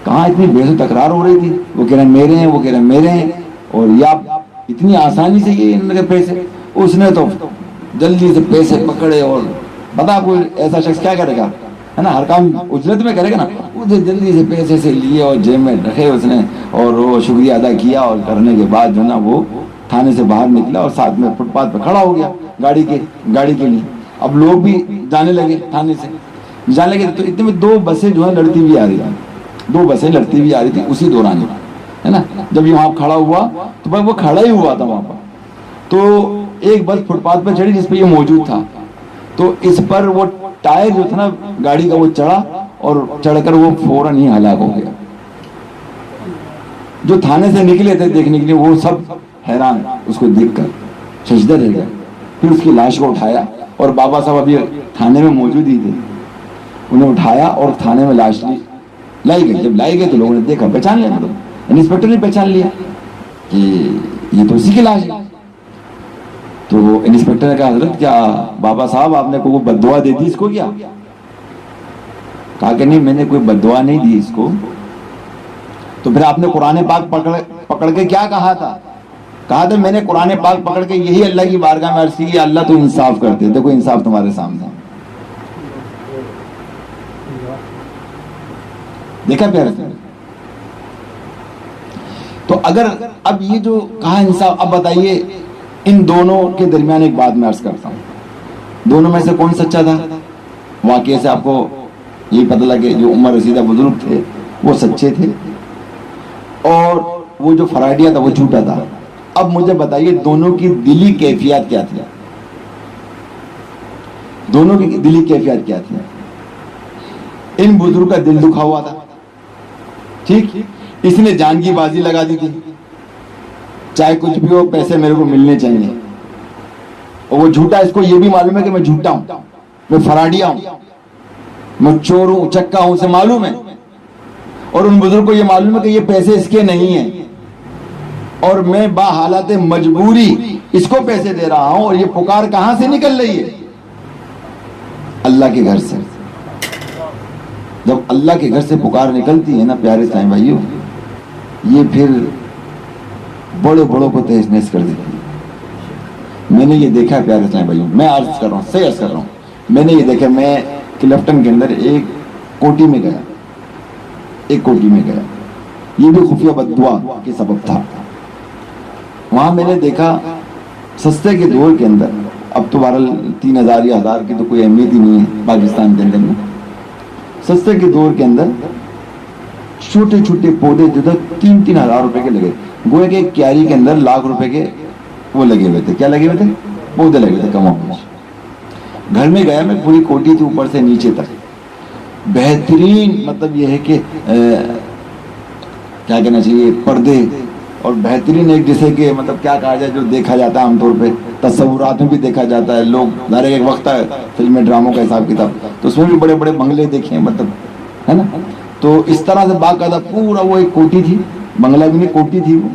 کہاں اتنی بحث و تکرار ہو رہی تھی, وہ کہہ رہے ہیں میرے ہیں, وہ کہہ رہے ہیں میرے ہیں, اور یہ آپ اتنی آسانی سے یہ ان کے پیسے. اس نے تو جلدی سے پیسے پکڑے اور پتا کوئی ایسا شخص کیا کرے گا, ہے نا, ہر کام اجرت میں کرے گا نا. اسے جلدی سے پیسے سے لیے اور جیب میں رکھے اس نے اور وہ شکریہ ادا کیا اور کرنے کے بعد جو نا وہ تھانے سے باہر نکلا اور ساتھ میں فٹ پاتھ پہ کھڑا ہو گیا گاڑی کے لیے. اب لوگ بھی جانے لگے, تھانے سے جانے لگے تو اتنے میں 2 بسیں جو ہیں لڑتی ہوئی آ رہی ہیں, 2 بسیں لڑتی ہوئی آ رہی تھی اسی دوران, ہے نا. جب یہ وہاں کھڑا ہوا تو بس وہ کھڑا ہی ہوا تھا وہاں پر, تو ایک بس فٹ پاتھ پر چڑھی جس پہ یہ موجود تھا. تو اس پر وہ ٹائر جو تھا نا گاڑی کا وہ چڑھا اور چڑھ کر وہ فوراً ہی ہلاک ہو گیا. جو تھانے سے نکلے تھے دیکھنے کے لیے وہ سب حیران اس کو دیکھ کر سجدہ رہ گئے. پھر اس کی لاش کو اٹھایا اور بابا صاحب ابھی تھانے میں موجود ہی تھے, انہیں اٹھایا اور تھانے میں لاش لائی گئی. جب لائی گئی تو لوگوں نے دیکھا, پہچان لیا, مطلب انسپیکٹر نے پہچان لیا کہ یہ تو اسی کی لاش ہے. تو انسپیکٹر نے کہا حضرت کیا بابا صاحب آپ نے کوئی بد دعا دے دی اس کو کیا؟ کہا کہ نہیں میں نے کوئی بد دعا نہیں دی اس کو. تو پھر آپ نے قرآن پاک پکڑ کے کیا کہا تھا؟ کہا تھا میں نے قرآن پاک پکڑ کے یہی اللہ کی بارگاہ میں عرض کی اللہ تو انصاف کرتے, دیکھو انصاف تمہارے سامنے. دیکھا پیارے سے. تو اگر اب یہ جو کہا انصاف, اب بتائیے ان دونوں کے درمیان ایک بات میں عرض کرتا ہوں, دونوں میں سے کون سچا تھا؟ واقعے سے آپ کو یہ پتہ لگے جو عمر رسیدہ بزرگ تھے وہ سچے تھے اور وہ جو فراڈیا تھا وہ جھوٹا تھا. اب مجھے بتائیے دونوں کی دلی کیفیت کیا تھی؟ دونوں کی دلی کیفیت کیا تھی؟ ان بزرگ کا دل دکھا ہوا تھا, ٹھیک, اس نے جان کی بازی لگا دی تھی, چاہے کچھ بھی ہو پیسے میرے کو ملنے چاہیے. اور وہ جھوٹا, اس کو یہ بھی معلوم ہے کہ میں جھوٹا ہوں, میں فراڈیا ہوں, میں چور ہوں, چکا ہوں, اسے معلوم ہے. اور ان بزرگ کو یہ معلوم ہے کہ یہ پیسے اس کے نہیں ہیں اور میں با حالت مجبوری اس کو پیسے دے رہا ہوں. اور یہ پکار کہاں سے نکل رہی ہے؟ اللہ کے گھر سے. جب اللہ کے گھر سے پکار نکلتی ہے نا پیارے سائیں بھائیو, یہ پھر بڑے بڑوں کو تہس نہس کر دیتی ہے. میں نے یہ دیکھا پیارے اسلام بھائیوں، میں عرض کر رہا ہوں، صحیح عرض کر رہا ہوں، میں نے یہ دیکھا، میں کلفٹن کے اندر ایک کوٹی میں گیا، ایک کوٹی میں گیا، یہ بھی خفیہ بد دعا کے سبب تھا۔ وہاں میں نے دیکھا سستے کے دور کے اندر، اب تو بہرحال 3000 یا 1000 کی تو کوئی اہمیت ہی نہیں ہے پاکستان کے اندر میں، سستے کے دور کے اندر چھوٹے چھوٹے پودے جو تھے 3-3 ہزار روپے کے لگے، گویا کہ ایک کیاری کے اندر لاکھ روپے کے وہ لگے ہوئے تھے، کیا لگے ہوئے تھے؟ پودے لگے ہوئے تھے کم و بیش۔ گھر میں گیا میں، پوری کوٹی تھی اوپر سے نیچے تک، بہترین مطلب یہ ہے کہ کیا کہنا چاہیے، پردے، اور بہترین ایک جیسے کہ مطلب کیا کہا جائے جو دیکھا جاتا ہے عام طور پہ تصورات میں بھی دیکھا جاتا ہے، لوگ ظاہر ایک وقت ہے فلمیں ڈراموں کا حساب کتاب، تو اس میں بھی بڑے بڑے بنگلے دیکھے ہیں مطلب، ہے نا؟ تو اس طرح سے باقاعدہ پورا وہ ایک کوٹی تھی، بنگلہ بھی نہیں کوٹی تھی وہ،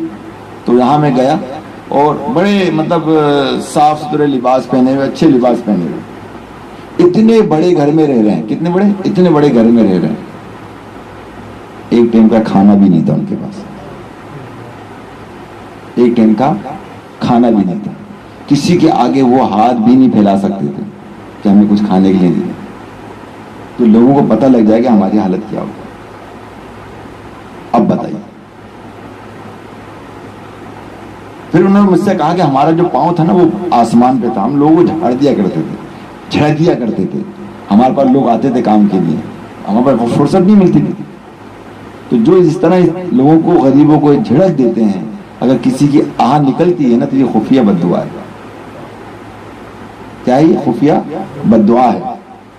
تو یہاں میں گیا اور بڑے مطلب صاف ستھرے لباس پہنے ہوئے، اچھے لباس پہنے ہوئے، اتنے بڑے گھر میں رہ رہے ہیں، کتنے بڑے؟ اتنے بڑے گھر میں رہ رہے ہیں، ایک ٹائم کا کھانا بھی نہیں تھا ان کے پاس، ایک ٹائم کا کھانا بھی نہیں تھا، کسی کے آگے وہ ہاتھ بھی نہیں پھیلا سکتے تھے کہ ہمیں کچھ کھانے کے لیے دیں، تو لوگوں کو پتہ لگ جائے کہ ہماری حالت کیا ہوگی۔ اب بتائیے، پھر انہوں نے مجھ سے کہا کہ ہمارا جو پاؤں تھا نا وہ آسمان پہ تھا، ہم لوگوں کو جھاڑ دیا کرتے تھے، جھڑ دیا کرتے تھے، ہمارے پاس لوگ آتے تھے کام کے لیے، ہمارے پاس فرصت نہیں ملتی تھی، تو جو اس طرح لوگوں کو، غریبوں کو جھڑک دیتے ہیں، اگر کسی کی آہ نکلتی ہے نا تو یہ خفیہ بد دعا ہے۔ کیا ہے یہ؟ خفیہ بد دعا ہے۔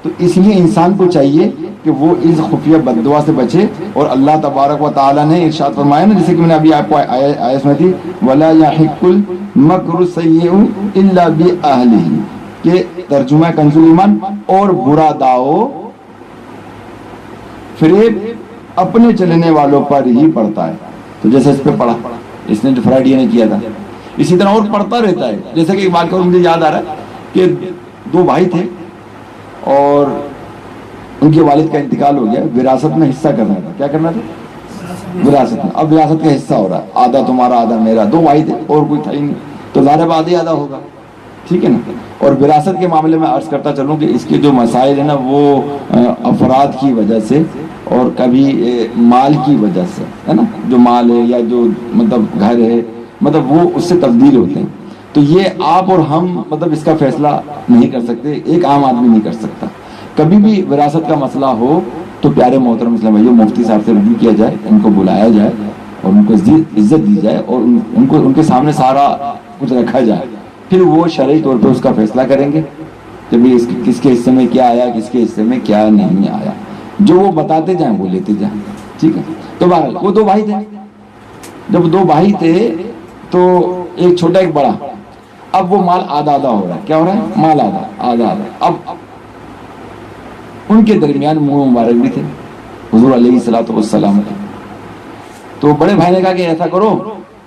تو اس لیے انسان کو چاہیے کہ وہ اس خفیہ بد دعا سے بچے، اور اللہ تبارک و تعالیٰ نے ارشاد فرمایا نا، جیسے کہ میں نے ابھی آپ کو آیت سنائی تھی، وَلَا يَحِقُّ الْمَكْرُ السَّيِّئُ إِلَّا بِأَهْلِهِ، کہ ترجمہ کنز ایمان، اور برا داؤ فریب اپنے چلنے والوں پر ہی پڑتا ہے۔ تو جیسے اس پہ پڑھا، اس نے جو فرائیڈے نے کیا تھا، اسی طرح اور پڑھتا رہتا ہے۔ جیسے کہ ایک بات مجھے یاد آ رہا ہے کہ 2 بھائی تھے اور ان کے والد کا انتقال ہو گیا، وراثت میں حصہ کرنا تھا۔ کیا کرنا تھا؟ وراثت میں۔ اب وراثت کا حصہ ہو رہا ہے، آدھا تمہارا آدھا میرا، 2 بھائی تھے اور کوئی تھا ہی نہیں، تو ظاہر آدھے آدھا ہوگا، ٹھیک ہے نا؟ اور وراثت کے معاملے میں عرض کرتا چلوں کہ اس کے جو مسائل ہیں نا وہ افراد کی وجہ سے اور کبھی مال کی وجہ سے، ہے نا، جو مال ہے یا جو مطلب گھر ہے، مطلب وہ اس سے تبدیل ہوتے ہیں، تو یہ آپ اور ہم مطلب اس کا فیصلہ نہیں کر سکتے، ایک عام آدمی نہیں کر سکتا۔ کبھی بھی وراثت کا مسئلہ ہو تو پیارے محترم اسلام بھائیو، مفتی صاحب سے رجوع کیا جائے، ان کو بلایا جائے اور ان کو عزت دی جائے، اور ان کے سامنے سارا کچھ رکھا جائے، پھر وہ شرعی طور پہ اس کا فیصلہ کریں گے کہ بھئی کس کے حصے میں کیا آیا، کس کے حصے میں کیا نہیں آیا، جو وہ بتاتے جائیں وہ لیتے جائیں، ٹھیک ہے؟ تو بہرحال وہ 2 بھائی تھے، جب 2 بھائی تھے تو ایک چھوٹا ایک بڑا، اب وہ مال آدھا آدھا ہو رہا ہے۔ کیا ہو رہا ہے؟ مال آدھا آدھا آدھا۔ اب ان کے درمیان منہ مبارک بھی تھے، حضور علیہ الصلوۃ والسلام، تو بڑے بھائی نے کہا کہ ایسا کرو،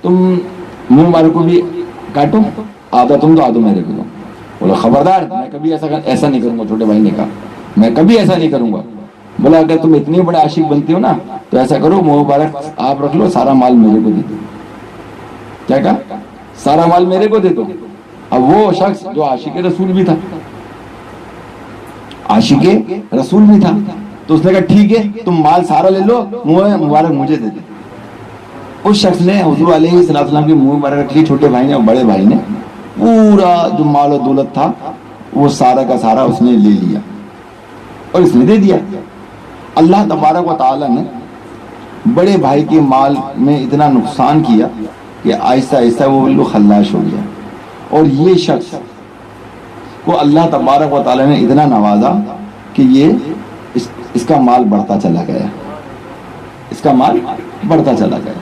تم منہ مبارک کو بھی کاٹو، آدھا تم دو آدھا میرے کو دو۔ بولا خبردار، میں کبھی ایسا نہیں کروں گا۔ چھوٹے بھائی نے کہا میں کبھی ایسا نہیں کروں گا۔ بولا اگر تم اتنے بڑے عاشق بنتے ہو نا تو ایسا کرو، منہ مبارک آپ رکھ لو، سارا مال میرے کو دے دو۔ کیا کہا؟ سارا مال میرے کو دے دو۔ اب وہ شخص جو عاشق رسول بھی تھا، عاشق رسول بھی تھا، تو اس نے کہا ٹھیک ہے، تم مال سارا لے لو، منہ مبارک مجھے دے دو۔ اس شخص نے حضور علیہ السلام کی منہ مبارک رکھ لی، چھوٹے بھائی نے اور بڑے بھائی نے پورا جو مال و دولت تھا وہ سارا کا سارا اس نے لے لیا اور اس نے دے دیا۔ اللہ تبارک و تعالی نے بڑے بھائی کے مال میں اتنا نقصان کیا کہ آہستہ آہستہ وہ بالکل خلاش ہو گیا، اور یہ شخص کو اللہ تبارک و تعالی نے اتنا نوازا کہ یہ اس کا مال بڑھتا چلا گیا، اس کا مال بڑھتا چلا گیا،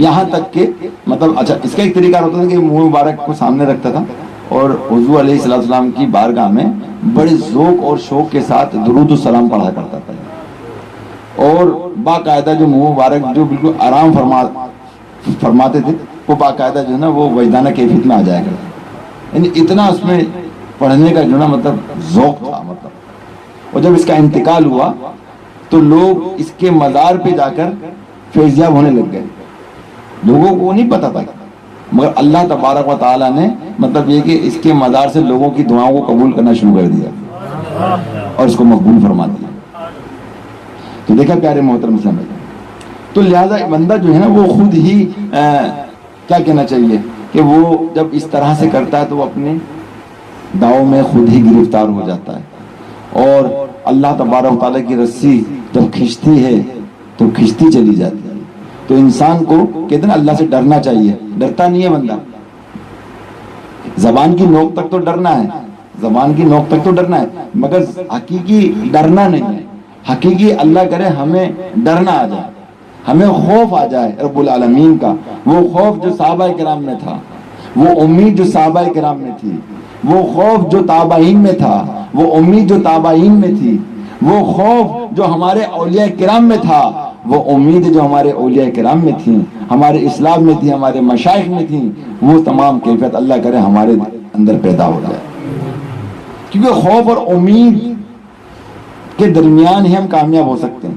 یہاں تک کہ مطلب اچھا اس کا ایک طریقہ ہوتا تھا کہ منہ مبارک کو سامنے رکھتا تھا اور حضور علیہ السلام کی بارگاہ میں بڑے ذوق اور شوق کے ساتھ درود و سلام پڑھا کرتا تھا، اور باقاعدہ جو منہ مبارک جو بالکل آرام فرماتے تھے وہ باقاعدہ جو ہے نا وہ وجدانہ کیفیت میں آ جایا کرتا، یعنی اتنا اس میں پڑھنے کا جو نا مطلب ذوق تھا مطلب۔ اور جب اس کا انتقال ہوا تو لوگ اس کے مزار پہ جا کر فیضیاب ہونے لگ گئے، لوگوں کو نہیں پتا تھا مگر اللہ تبارک و تعالیٰ نے مطلب یہ کہ اس کے مزار سے لوگوں کی دعاؤں کو قبول کرنا شروع کر دیا اور اس کو مقبول فرما دیا. تو دیکھا پیارے محترم اسلام بھائی, تو لہذا بندہ جو ہے نا وہ خود ہی کیا کہنا چاہیے کہ وہ جب اس طرح سے کرتا ہے تو وہ اپنے داؤں میں خود ہی گرفتار ہو جاتا ہے, اور اللہ تبارک و تعالیٰ کی رسی جب کھنچتی ہے تو کھنچتی چلی جاتی ہے. تو انسان کو کہتے ہیں نا اللہ سے ڈرنا چاہیے, ڈرتا نہیں ہے بندہ, زبان کی نوک تک تو ڈرنا ہے, زبان کی نوک تک تو ڈرنا ہے, مگر حقیقی ڈرنا نہیں ہے. حقیقی اللہ کرے ہمیں ڈرنا آ جائے, ہمیں خوف آ جائے رب العالمین کا, وہ خوف جو صحابہ کرام میں تھا, وہ امید جو صحابہ کرام میں تھی, وہ خوف جو تابعین میں تھا, وہ امید جو تابعین میں تھی, وہ خوف جو ہمارے اولیاء کرام میں تھا, وہ امید جو ہمارے اولیاء کرام میں تھی, ہمارے اسلام میں تھی, ہمارے مشائخ میں تھی, وہ تمام کیفیت اللہ کرے ہمارے اندر پیدا ہو جائے. کیونکہ خوف اور امید کے درمیان ہی ہم کامیاب ہو سکتے ہیں.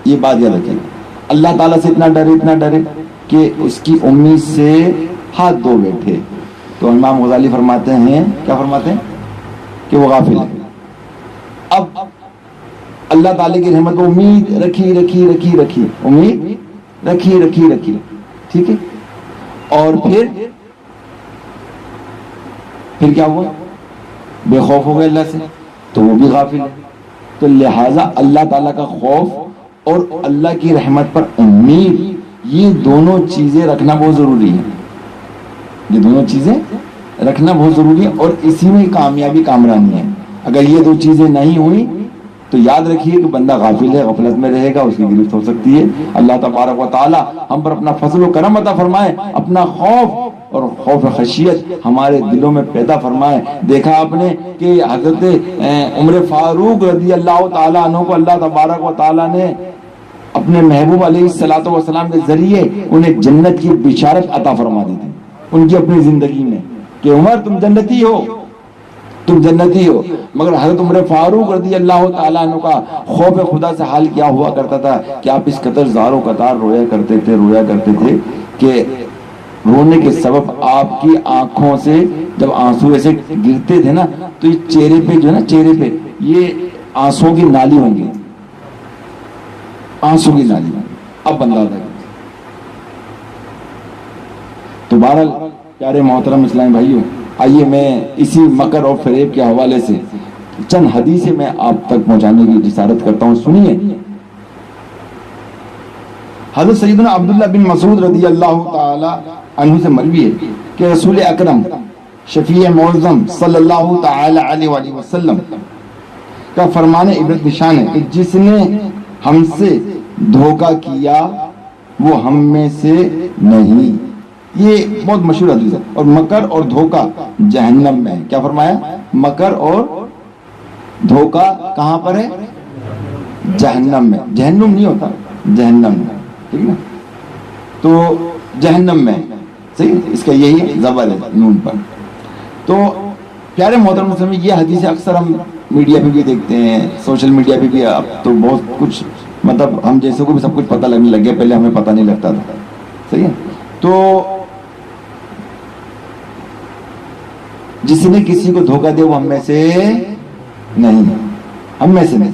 یہ بات یاد رکھیں, اللہ تعالیٰ سے اتنا ڈرے کہ اس کی امید سے ہاتھ دھو بیٹھے. تو امام غزالی فرماتے ہیں, کیا فرماتے ہیں, کہ وہ غافل ہے. اب اللہ تعالیٰ کی رحمت کو امید رکھی, امید رکھی, ٹھیک ہے, اور پھر کیا ہوا, بے خوف ہو گئے اللہ سے, تو وہ بھی غافل ہے. تو لہٰذا اللہ تعالیٰ کا خوف اور اللہ کی رحمت پر امید, یہ دونوں چیزیں رکھنا بہت ضروری ہے. یہ دونوں چیزیں رکھنا بہت ضروری ہے, اور اسی میں کامیابی کامرانی ہے. اگر یہ دو چیزیں نہیں ہوئی تو یاد رکھیے کہ بندہ غافل ہے, غفلت میں رہے گا, اس کی گرفت ہو سکتی ہے. اللہ تبارک و تعالی ہم پر اپنا فضل و کرم عطا فرمائے, اپنا خوف اور خوف خشیت ہمارے دلوں میں پیدا فرمائے. دیکھا آپ نے کہ حضرت عمر فاروق رضی اللہ تعالیٰ عنہ کو اللہ تبارک و تعالیٰ نے اپنے محبوب علیہ الصلوۃ والسلام کے ذریعے انہیں جنت کی بشارت عطا فرما دی تھی ان کی اپنی زندگی میں, کہ عمر تم جنتی ہو, تم جنتی ہو. مگر حضرت عمر فاروق رضی اللہ تعالیٰ عنہ کا خوف خدا سے حال کیا ہوا کرتا تھا کہ آپ اس قدر زاروں قطار رویا کرتے تھے کہ رونے کے سبب آپ کی آنکھوں سے جب آنسو ایسے گرتے تھے نا, تو یہ چہرے پہ جو ہے نا, چہرے پہ یہ آنسوں کی نالی بن گئی, آنسو کی نالی. اب بندہ تھا. تو بہرحال پیارے محترم اسلامی بھائیوں, آئیے میں اسی مکر اور فریب کے حوالے سے چند حدیثیں میں آپ تک پہنچانے کی جسارت کرتا ہوں. سنیے, حضرت سیدنا عبداللہ بن مسعود رضی اللہ تعالی عنہ سے مروی ہے کہ رسول اکرم شفیع معظم صلی اللہ تعالی علیہ وآلہ وسلم کا فرمان عبرت نشان ہے کہ جس نے ہم سے دھوکہ کیا وہ ہم میں سے نہیں. یہ بہت مشہور حدیث ہے. اور مکر اور دھوکہ جہنم میں ہے. کیا فرمایا, مکر اور دھوکہ کہاں پر ہے, جہنم میں. جہنم نہیں ہوتا, جہنم میں, ٹھیک ہے. تو جہنم میں, صحیح, اس کا یہی زبر ہے نون پر. تو پیارے محترم مسلمین, یہ حدیث اکثر ہم میڈیا پہ بھی دیکھتے ہیں, سوشل میڈیا پہ بھی. اب تو بہت کچھ مطلب ہم جیسے کو بھی سب کچھ پتہ لگنے لگ گیا, پہلے ہمیں پتہ نہیں لگتا تھا, صحیح ہے. تو جس نے کسی کو دھوکہ دیا وہ ہم میں سے نہیں, ہم میں سے نہیں.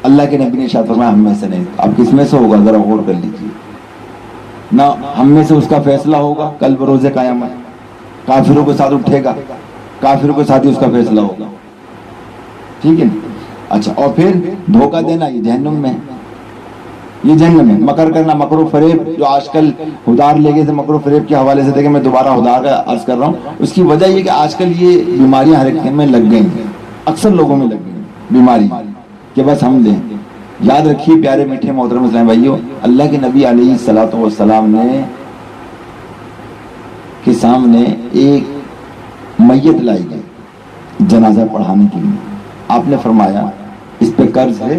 اللہ کے نبی نے ارشاد فرمایا ہم میں سے نہیں. اب کس میں سے ہوگا ذرا غور کر لیجیے نہ. ہم میں سے اس کا فیصلہ ہوگا کل بروز قیامت, کافروں کے ساتھ اٹھے گا, کافروں کے ساتھ ہی اس کا فیصلہ ہوگا, ٹھیک ہے. اچھا, اور پھر دھوکہ دینا, یہ جہنم میں, یہ جہنم میں. مکر کرنا, مکر و فریب, جو آج کل ہدار لے گئے تھے مکر و فریب کے حوالے سے. دیکھیں میں دوبارہ ہدار کا عرض کر رہا ہوں, اس کی وجہ یہ کہ آج کل یہ بیماریاں ہر ایک میں لگ گئی ہیں, اکثر لوگوں میں لگ گئی بیماری کہ بس ہم دیں. یاد رکھیے پیارے میٹھے محترم اسلام بھائیوں, اللہ کے نبی علیہ الصلوۃ والسلام نے کے سامنے ایک میت لائی گئی جنازہ پڑھانے کے لیے. آپ نے فرمایا اس پہ قرض ہے.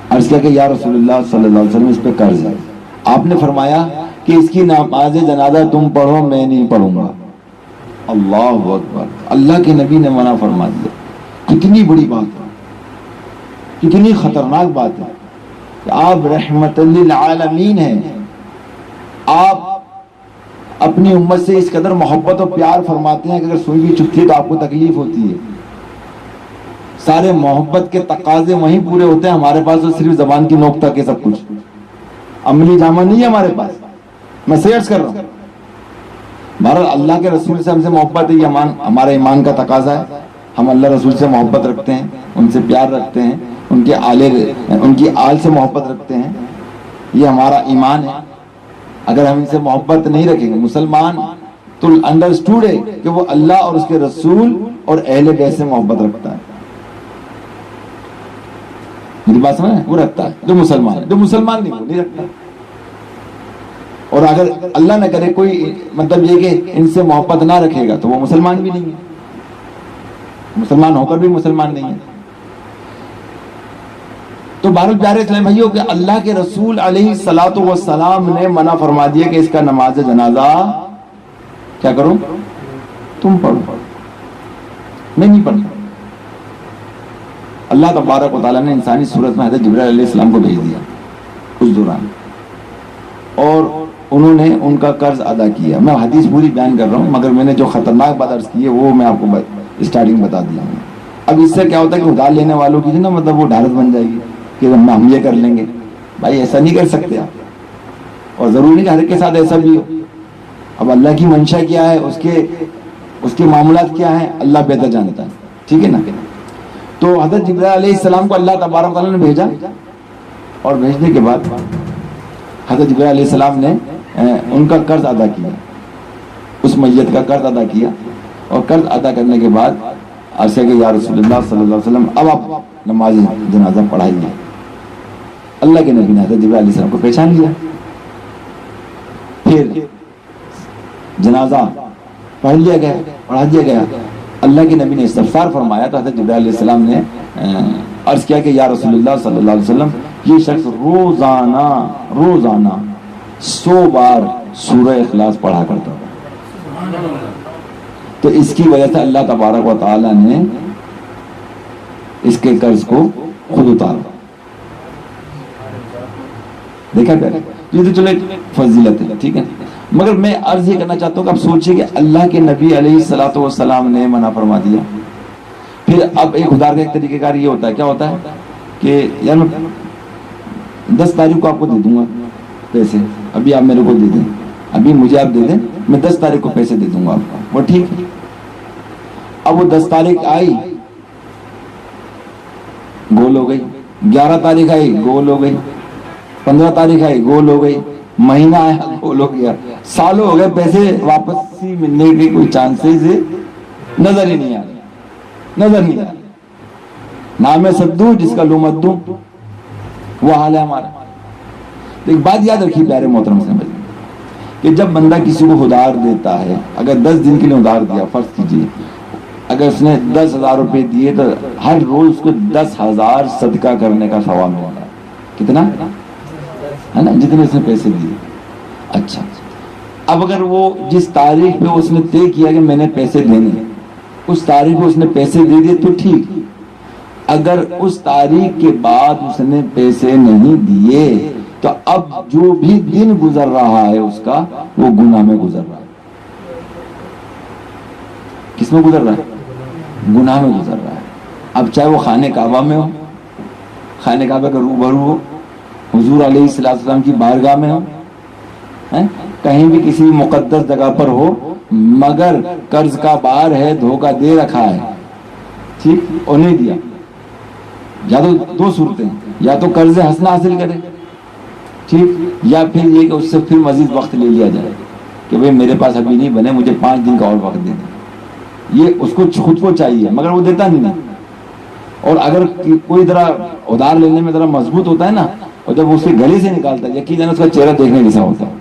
عرض کیا کہ یا رسول اللہ صلی اللہ علیہ وسلم اس پہ قرض ہے. آپ نے فرمایا کہ اس کی نماز جنازہ تم پڑھو, میں نہیں پڑھوں گا. اللہ اکبر, اللہ کے نبی نے منع فرما دیا. کتنی بڑی بات ہے, کتنی خطرناک بات ہے. آپ رحمت للعالمین ہیں, آپ اپنی امت سے اس قدر محبت اور پیار فرماتے ہیں کہ اگر سوئی بھی چکتی ہے تو آپ کو تکلیف ہوتی ہے. سارے محبت کے تقاضے وہیں پورے ہوتے ہیں. ہمارے پاس تو صرف زبان کی نوک تک ہے سب کچھ, عملی جامہ نہیں ہے ہمارے پاس. میں سیئرس کر رہا ہوں. بہرحال اللہ کے رسول سے ہم سے محبت ہے, یہ ہمارا ایمان کا تقاضا ہے. ہم اللہ رسول سے محبت رکھتے ہیں, ان سے پیار رکھتے ہیں, ان کی آل سے محبت رکھتے ہیں. یہ ہمارا ایمان ہے. اگر ہم ان سے محبت نہیں رکھیں گے, مسلمان تو انڈرسٹوڈ ہے کہ وہ اللہ اور اس کے رسول اور اہل بیت سے محبت رکھتا ہے. میری بات سمجھ, وہ رکھتا ہے جو مسلمان ہے. جو مسلمان نہیں وہ نہیں رکھتا. اور اگر اللہ نہ کرے کوئی مطلب یہ کہ ان سے محبت نہ رکھے گا تو وہ مسلمان بھی نہیں ہے, مسلمان ہو کر بھی مسلمان نہیں ہے. تو بہرحال پیارے اسلام بھائیوں کہ اللہ کے رسول علیہ الصلوۃ والسلام نے منع فرما دیا کہ اس کا نماز جنازہ کیا کرو, تم پڑھو, میں نہیں پڑھتا. اللہ تبارک و تعالیٰ نے انسانی صورت میں حضرت جبرائیل علیہ السلام کو بھیج دیا اس دوران, اور انہوں نے ان کا قرض ادا کیا. میں حدیث پوری بیان کر رہا ہوں مگر میں نے جو خطرناک بات عرض کی ہے وہ میں آپ کو اسٹارٹنگ بتا دیا ہوں. اب اس سے کیا ہوتا ہے کہ ادھار لینے والوں کی نا مطلب وہ ڈھارس بن جائے گی کہ ہم یہ کر لیں گے. بھائی ایسا نہیں کر سکتے آپ, اور ضروری نہیں کہ ہر ایک کے ساتھ ایسا بھی ہو. اب اللہ کی منشا کیا ہے, اس کے معاملات کیا ہیں, اللہ بہتر جانتا ہے. ٹھیک ہے نا. تو حضرت جبرائیل علیہ السلام کو اللہ تبارک تعالیٰ نے بھیجا, اور بھیجنے کے بعد حضرت جبرائیل علیہ السلام نے ان کا قرض ادا کیا, اس میت کا قرض ادا کیا. اور قرض ادا کرنے کے بعد عرض کہ یا رسول اللہ صلی اللہ علیہ وسلم اب آپ نماز جنازہ پڑھائیے. اللہ کے نبی نے حضرت جبرائیل علیہ السلام کو پہچان لیا. پھر جنازہ پڑھ لیا گیا, پڑھا دیا گیا. اللہ کے نبی نے استفسار فرمایا تو حضرت جبرائیل علیہ السلام نے عرض کیا کہ یا رسول اللہ صلی اللہ علیہ وسلم یہ شخص روزانہ 100 بار سورہ اخلاص پڑھا کرتا تھا. تو اس کی وجہ سے اللہ تبارک و تعالی نے اس کے قرض کو خود اتارا. دیکھا کر یہ تو چلو ایک فضیلت ہے, ٹھیک ہے. مگر میں عرض یہ کرنا چاہتا ہوں کہ آپ سوچئے کہ اللہ کے نبی علیہ الصلوۃ والسلام نے منع فرما دیا. پھر اب ایک ادھار کا ایک طریقہ کار یہ ہوتا ہے, کیا ہوتا ہے کہ یار میں 10 تاریخ کو آپ کو دے دوں گا پیسے, ابھی آپ میرے کو دے دیں, ابھی مجھے آپ دے دیں, میں 10 تاریخ کو پیسے دے دوں گا آپ کو, وہ ٹھیک ہے. اب وہ 10 تاریخ آئی, گول ہو گئی. 11 تاریخ آئی, گول ہو گئی. 15 تاریخ آئی, گول ہو گئی. مہینہ آیا, گول ہو گیا. سالوں ہو گئے, پیسے واپس ملنے کے کوئی چانسز نظر ہی نہیں آ رہے, نظر نہیں آ رہے. نام سدو جس کا لو مت دوں, وہ حال ہے ہمارا. ایک بات یاد رکھیے پیارے محترم سے کہ جب بندہ کسی کو ادھار دیتا ہے, اگر 10 دن کے لیے ادھار دیا, فرض کیجیے اگر اس نے 10,000 روپے دیے تو ہر روز اس کو 10,000 صدقہ کرنے کا ثواب ملتا ہے. کتنا ہے نا, جتنے اس نے پیسے دیے. اچھا, اب اگر وہ جس تاریخ پہ اس نے طے کیا کہ میں نے پیسے دینے, اس تاریخ پہ اس نے پیسے دے دیے تو ٹھیک. اگر اس تاریخ کے بعد اس نے پیسے نہیں دیے تو اب جو بھی دن گزر رہا ہے اس کا وہ گناہ میں گزر رہا ہے. کس میں گزر رہا ہے؟ گناہ میں گزر رہا ہے. اب چاہے وہ خانہ کعبہ میں ہو, خانہ کعبہ کا روبرو ہو, حضور علیہ السلام کی بارگاہ میں ہو, کہیں بھی کسی مقدس جگہ پر ہو, مگر قرض کا بار ہے, دھوکہ دے رکھا ہے, ٹھیک, اور نہیں دیا. یا تو 2 صورتیں, یا تو قرض حسنہ حاصل کرے, ٹھیک, یا پھر یہ کہ اس سے پھر مزید وقت لے لیا جائے کہ بھئی میرے پاس ابھی نہیں بنے, مجھے 5 دن کا اور وقت دے دیں. یہ اس کو خود کو چاہیے مگر وہ دیتا نہیں. اور اگر کوئی ذرا ادھار لینے میں ذرا مضبوط ہوتا ہے نا, اور جب اس کے گلے سے نکالتا ہے, یقیناً اس کا چہرہ دیکھنے جیسا ہوتا ہے,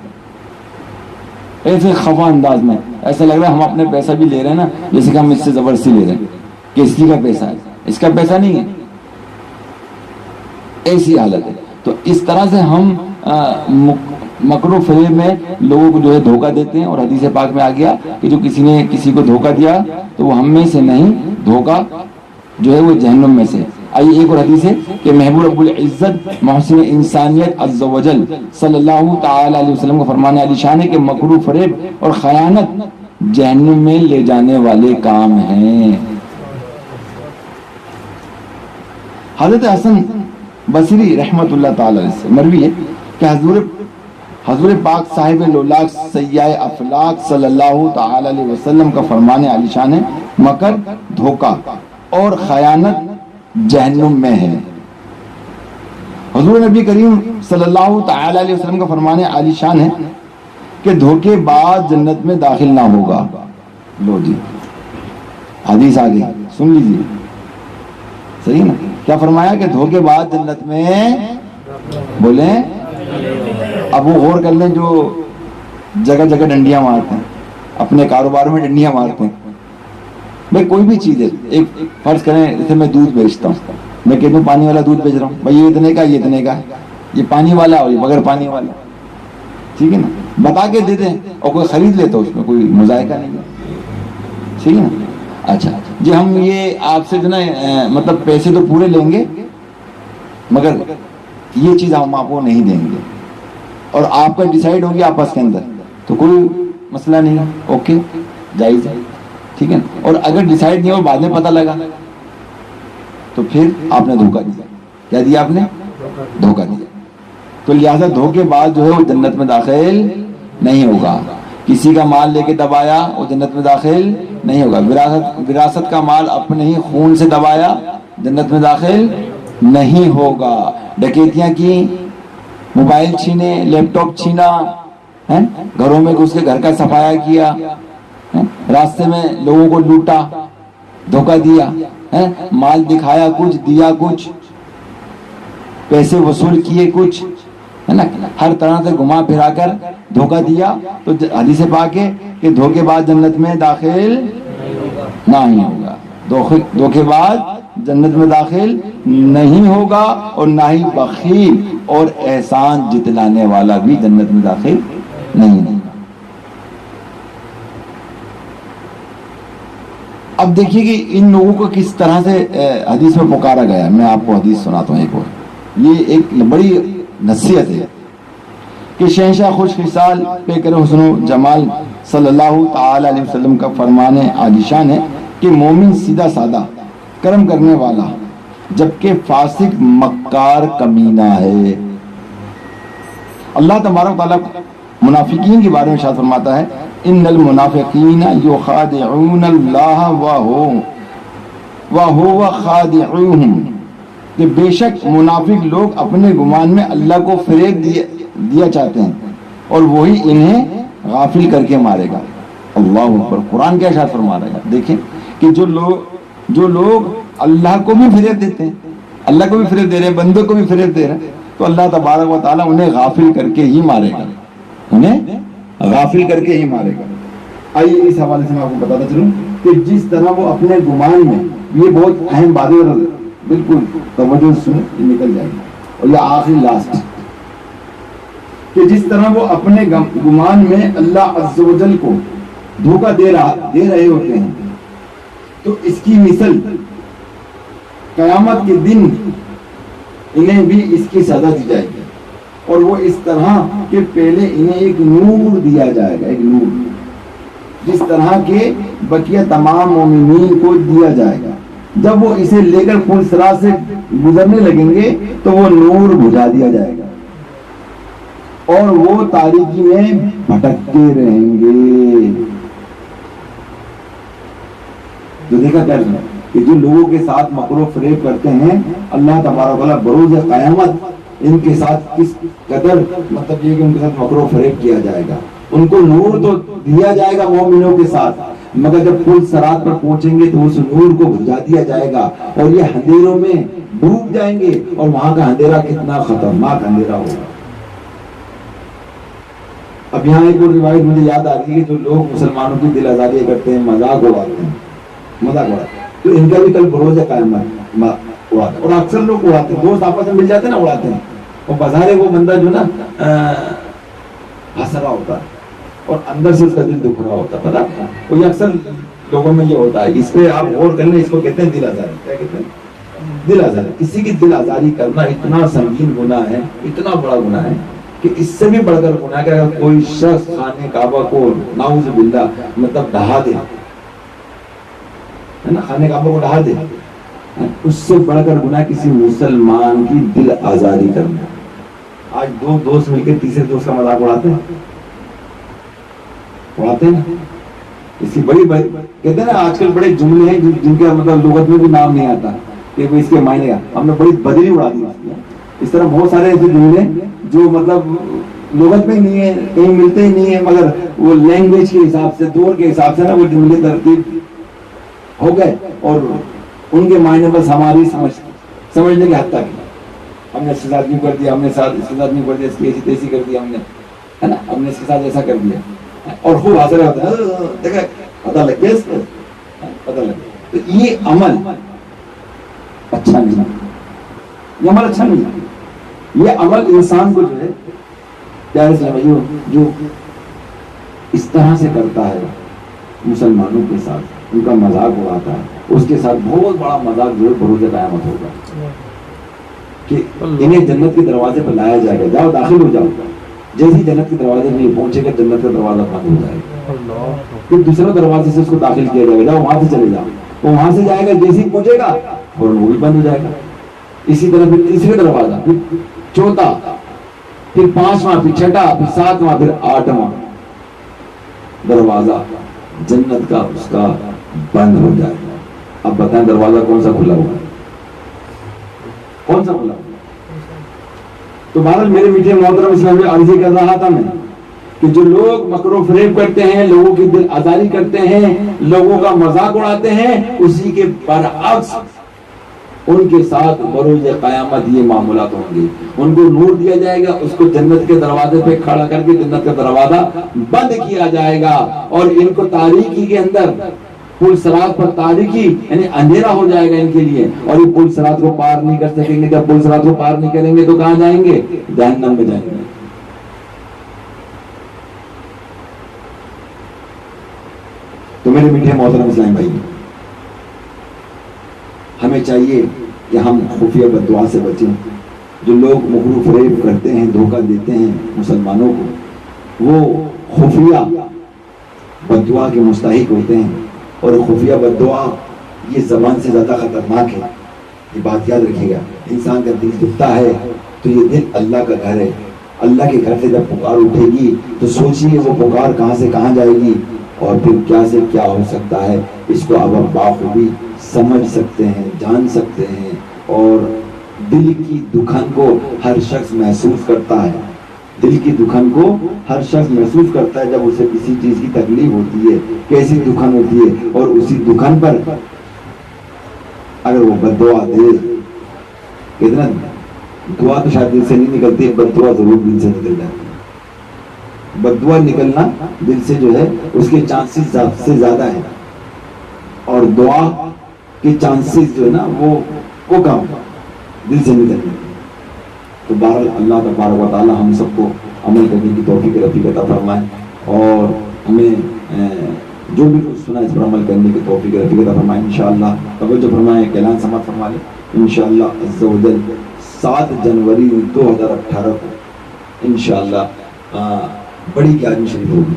ایسے خفا انداز میں, ایسا لگ رہا ہے ہم اپنے پیسہ بھی لے رہے ہیں نا, جیسے کہ ہم اس سے زبردستی لے رہے ہیں کہ اس کی کا پیسہ ہے, اس کا پیسہ نہیں ہے. ایسی حالت ہے. تو اس طرح سے ہم مکر و فریب میں لوگوں کو جو ہے دھوکہ دیتے ہیں. اور حدیث پاک میں آ گیا کہ جو کسی نے کسی کو دھوکہ دیا تو وہ ہم میں سے نہیں, دھوکہ جو ہے وہ جہنم میں سے. آئیے ایک اور حدیث ہے کہ محبوب رب العزت محسن انسانیت عز و جل صلی اللہ تعالی علیہ وسلم کا فرمان علی شان ہے کہ مکروہ، فریب اور خیانت جہنم میں لے جانے والے کام ہیں۔ حضرت حسن بصری رحمت اللہ تعالی علیہ سے مروی ہے کہ حضور پاک صاحب لولاک سیاح افلاق صلی اللہ تعالی علیہ وسلم کا فرمان علی شان ہے مکر، دھوکہ اور خیانت جہنم میں ہے۔ حضور نبی کریم صلی اللہ تعالی علیہ وسلم کا فرمان علی شان ہے کہ دھوکے باز جنت میں داخل نہ ہوگا۔ لو جی حدیث آ گئی، سن لیجیے، صحیح نا؟ کیا فرمایا کہ دھوکے باز جنت میں، بولیں اب وہ غور کر لیں جو جگہ جگہ ڈنڈیاں مارتے ہیں، اپنے کاروبار میں ڈنڈیاں مارتے ہیں۔ بھائی کوئی بھی چیز ہے، ایک فرض کریں جیسے میں دودھ بیچتا ہوں، میں کہتا ہوں پانی والا دودھ بیچ رہا ہوں، بھائی یہ اتنے کا، یہ اتنے کا، یہ پانی والا اور یہ بغیر پانی والا، ٹھیک ہے نا؟ بتا کے دیتے ہیں اور کوئی خرید لیتا اس میں کوئی مذائقہ نہیں ہے، ٹھیک ہے نا؟ اچھا جی ہم یہ آپ سے جو نا مطلب پیسے تو پورے لیں گے مگر یہ چیز ہم آپ کو نہیں دیں گے، اور آپ کا ڈیسائیڈ ہوگی آپس کے اندر تو کوئی مسئلہ نہیں، اوکے جائز ہے، ٹھیک ہے نا؟ اور اگر ڈیسائیڈ نہیں ہو بعد میں پتہ لگا تو پھر آپ نے دھوکہ دیا۔ کیا دیا آپ نے؟ دھوکہ دیا۔ تو لہٰذا دھوکے بعد جو ہے وہ جنت میں داخل نہیں ہوگا۔ کسی کا مال لے کے دبایا وہ جنت میں داخل نہیں ہوگا۔ وراثت کا مال اپنے ہی خون سے دبایا جنت میں داخل نہیں ہوگا۔ ڈکیتیاں کی، موبائل چھینے، لیپ ٹاپ چھینا، گھروں میں گھس کے گھر کا صفایا کیا، راستے میں لوگوں کو لوٹا، دھوکہ دیا، مال دکھایا کچھ، دیا کچھ، پیسے وصول کیے کچھ، ہے نا، ہر طرح سے گھما پھرا کر دھوکہ دیا، تو حدیث پاک ہے کہ دھوکے بعد جنت میں داخل نہیں ہوگا۔ دھوکے بعد جنت میں داخل نہیں ہوگا، اور نہ ہی بخیل اور احسان جتلانے والا بھی جنت میں داخل نہیں ہوگا۔ اب دیکھیے کہ ان لوگوں کو کس طرح سے حدیث میں پکارا گیا۔ میں آپ کو حدیث سناتا ہوں ایک اور، یہ ایک بڑی نصیحت ہے کہ شہنشاہ خوش خصال پیکر حسن و جمال صلی اللہ تعالی علیہ وسلم کا فرمان عالی شان ہے کہ مومن سیدھا سادہ کرم کرنے والا جبکہ فاسق مکار کمینہ ہے۔ اللہ تبارک تعالیٰ منافقین کے بارے میں ارشاد فرماتا ہے ان المنافقین یخادعون اللہ وہو خادعوہم، کہ بے شک منافق لوگ اپنے گمان میں اللہ کو فریب دیا چاہتے ہیں اور وہی انہیں غافل کر کے مارے گا۔ اللہ اکبر، قرآن کیا ارشاد فرما رہا ہے؟ دیکھیں کہ جو لوگ اللہ کو بھی فریب دیتے ہیں، اللہ کو بھی فریب دے رہے ہیں، بندوں کو بھی فریب دے رہے ہیں، تو اللہ تبارک و تعالیٰ انہیں غافل کر کے ہی مارے گا، انہیں غافل کر کے ہی مارے گا۔ آئیے اس حوالے سے میں آپ کو بتاتا چلوں کہ جس طرح وہ اپنے گمان میں، یہ بہت اہم بات ہے، بالکل توجہ سے نکل جائے گی، اور یہ آخری لاسٹ، کہ جس طرح وہ اپنے گمان میں اللہ عز و جل کو دھوکہ دے رہے ہوتے ہیں، تو اس کی مثل قیامت کے دن انہیں بھی اس کی سزا دی جائے گی، اور وہ اس طرح کہ پہلے انہیں ایک نور دیا جائے گا، ایک نور جس طرح کے بقیہ تمام مومنین کو دیا جائے گا۔ جب وہ اسے لے کر پل صراط سے گزرنے لگیں گے تو وہ نور بجھا دیا جائے گا اور وہ تاریکی میں بھٹکتے رہیں گے۔ تو دیکھا کیا کہ جو لوگوں کے ساتھ مکر و فریب کرتے ہیں، اللہ تبارک و تعالیٰ بروز قیامت ان کے ساتھ کس قدر مطلب یہ کہ ان کے ساتھ مکر و فریب کیا جائے گا۔ ان کو نور تو دیا جائے گا مومنوں کے ساتھ، مگر جب پل صراط پر پہنچیں گے تو اس نور کو بجھا دیا جائے گا اور یہ اندھیروں میں ڈوب جائیں گے، اور وہاں کا اندھیرا کتنا خطرناک اندھیرا ہوگا۔ اب یہاں ایک اور روایت مجھے یاد آ رہی ہے کہ جو لوگ مسلمانوں کی دل آزاری کرتے ہیں، مذاق اڑاتے ہیں، تو ان کا بھی کل بروز قیامت اڑاتے ہیں، اور اکثر لوگ اڑاتے ہیں، دوست آپس میں مل جاتے ہیں نا، اڑاتے ہیں، اور بظاہر وہ بندہ جو نا ہنس رہا ہوتا ہے اور اندر سے اس کا دل دکھ رہا ہوتا ہے، پتا؟ اور یہ اکثر لوگوں میں یہ ہوتا ہے، اس پہ آپ غور کر لیں، اس کو کہتے ہیں دل آزاری۔ کیا کہتے ہیں؟ دل آزاری، کسی کی دل آزاری کرنا اتنا سنگین گناہ ہے، اتنا بڑا گناہ ہے کہ اس سے بھی بڑھ کر گناہ کہ اگر کوئی شخص خانہ کعبہ کو نعوذ باللہ مطلب ڈھا دے، ہے نا، خانہ کعبہ کو ڈھا دے، اس سے بڑھ کر گناہ کسی مسلمان کی دل آزاری کرنا۔ آج دو دوست مل کے تیسرے دوست کا مذاق اڑاتے ہیں، اڑاتے ہیں نا، اس کی بڑی کہتے ہیں نا آج کل بڑے جملے ہیں جن کا مطلب لغت میں بھی نام نہیں آتا کہ اس کے معنی کا، ہم نے بڑی بدلی اڑا دی۔ اس طرح بہت سارے ایسے جملے جو مطلب لغت میں نہیں ہے، کہیں ملتے ہی نہیں ہے، مگر وہ لینگویج کے حساب سے، دور کے حساب سے نا وہ جملے ترتیب ہو گئے اور ان کے معنی بس ہماری سمجھنے کے حد تک ہم نے اس کے ساتھ یوں کر دیا، ہم نے اس کے ساتھ یوں کر دیا، اس کی ایسی تیسی کر دیا ہم نے، ہے نا، ہم نے اس کے ساتھ ایسا کر دیا اور خوب حاصل ہوتا ہے، دیکھا پتہ لگ گیا اس کو، پتہ لگ گیا۔ تو یہ عمل اچھا نہیں، یہ عمل اچھا نہیں، یہ عمل انسان کو جو ہے پیارے سے جو اس طرح سے کرتا ہے مسلمانوں کے ساتھ، ان کا مذاق اڑاتا ہے، اس کے ساتھ بہت بڑا مذاق جو ہے بروز قیامت ہوگا کہ انہیں جنت کے دروازے پر لایا جائے گا، جاؤ داخل ہو جاؤ، جیسے جنت کے دروازے میں یہ پہنچے گا جنت کا دروازہ بند ہو جائے گا، پھر دوسرے دروازے سے اس کو داخل کیا جائے گا، جاؤ وہاں سے چلے جاؤ، وہ وہاں سے جائے گا، جیسے ہی پہنچے گا فوراً وہ بھی بند ہو جائے گا۔ اسی طرح پھر تیسرے دروازہ، پھر چوتھا، پھر پانچواں، پھر چھٹا، پھر ساتواں، پھر آٹھواں دروازہ جنت کا اس کا بند ہو جائے گا۔ اب بتائیں دروازہ کون سا کھلا ہوا ہے؟ کون سا کھلا ہوا؟ تو بہرحال میرے میٹھے محترم اسلام میں عرضی کر رہا تھا میں کہ جو لوگ مکر و فریب کرتے ہیں، لوگوں کی دل آزاری کرتے ہیں، لوگوں کا مذاق اڑاتے ہیں، اسی کے برعکس ان کے ساتھ بروز قیامت یہ معاملات ہوں گے۔ ان کو نور دیا جائے گا، اس کو جنت کے دروازے پہ کھڑا کر کے جنت کا دروازہ بند کیا جائے گا، اور ان کو تاریکی کے اندر پل صراط پر تاریکی یعنی اندھیرا ہو جائے گا ان کے لیے، اور یہ پل صراط کو پار نہیں کر سکیں گے۔ جب پل صراط کو پار نہیں کریں گے تو کہاں جائیں گے؟ جہنم میں جائیں گے۔ تو میرے میٹھے محترم اسلام بھائی، ہمیں چاہیے کہ ہم خفیہ بددعا سے بچیں۔ جو لوگ مکر و فریب کرتے ہیں، دھوکہ دیتے ہیں مسلمانوں کو، وہ خفیہ بددعا کے مستحق ہوتے ہیں، اور خفیہ بددعا یہ زبان سے زیادہ خطرناک ہے۔ یہ بات یاد رکھیے گا، انسان کا دل دکھتا ہے تو یہ دل اللہ کا گھر ہے، اللہ کے گھر سے جب پکار اٹھے گی تو سوچیے وہ پکار کہاں سے کہاں جائے گی اور پھر کیا سے کیا ہو سکتا ہے۔ اس کو اب بخوبی سمجھ سکتے ہیں، جان سکتے ہیں، اور دل کی دکھن کو ہر شخص محسوس کرتا ہے۔ دل کی دکھن کو ہر شخص محسوس کرتا ہے جب اسے کسی چیز کی تکلیف ہوتی ہے، کیسی دکھن ہوتی ہے، اور اسی دکھن پر اگر وہ بددعا دے، کتنا دعا تو شاید دل سے نہیں نکلتی ہے، بددعا ضرور دل سے نکل جاتی ہے۔ بددعا نکلنا دل سے جو ہے اس کے چانسز سے زیادہ ہے، اور دعا کے چانسز جو ہے نا وہ کم دل سے نکلنے۔ تو بہرحال اللہ تبارک و تعالی ہم سب کو عمل کرنے کی توفیق رفیق عطا فرمائے، اور ہمیں جو بھی کچھ سنا اس پر عمل کرنے کی توفیق رفیق عطا فرمائے۔ انشاءاللہ توجہ فرمائیں، اعلان سماعت فرما لیں۔ انشاءاللہ عز و جل 7 جنوری 2018 کو انشاءاللہ بڑی 11ویں شریف ہوگی،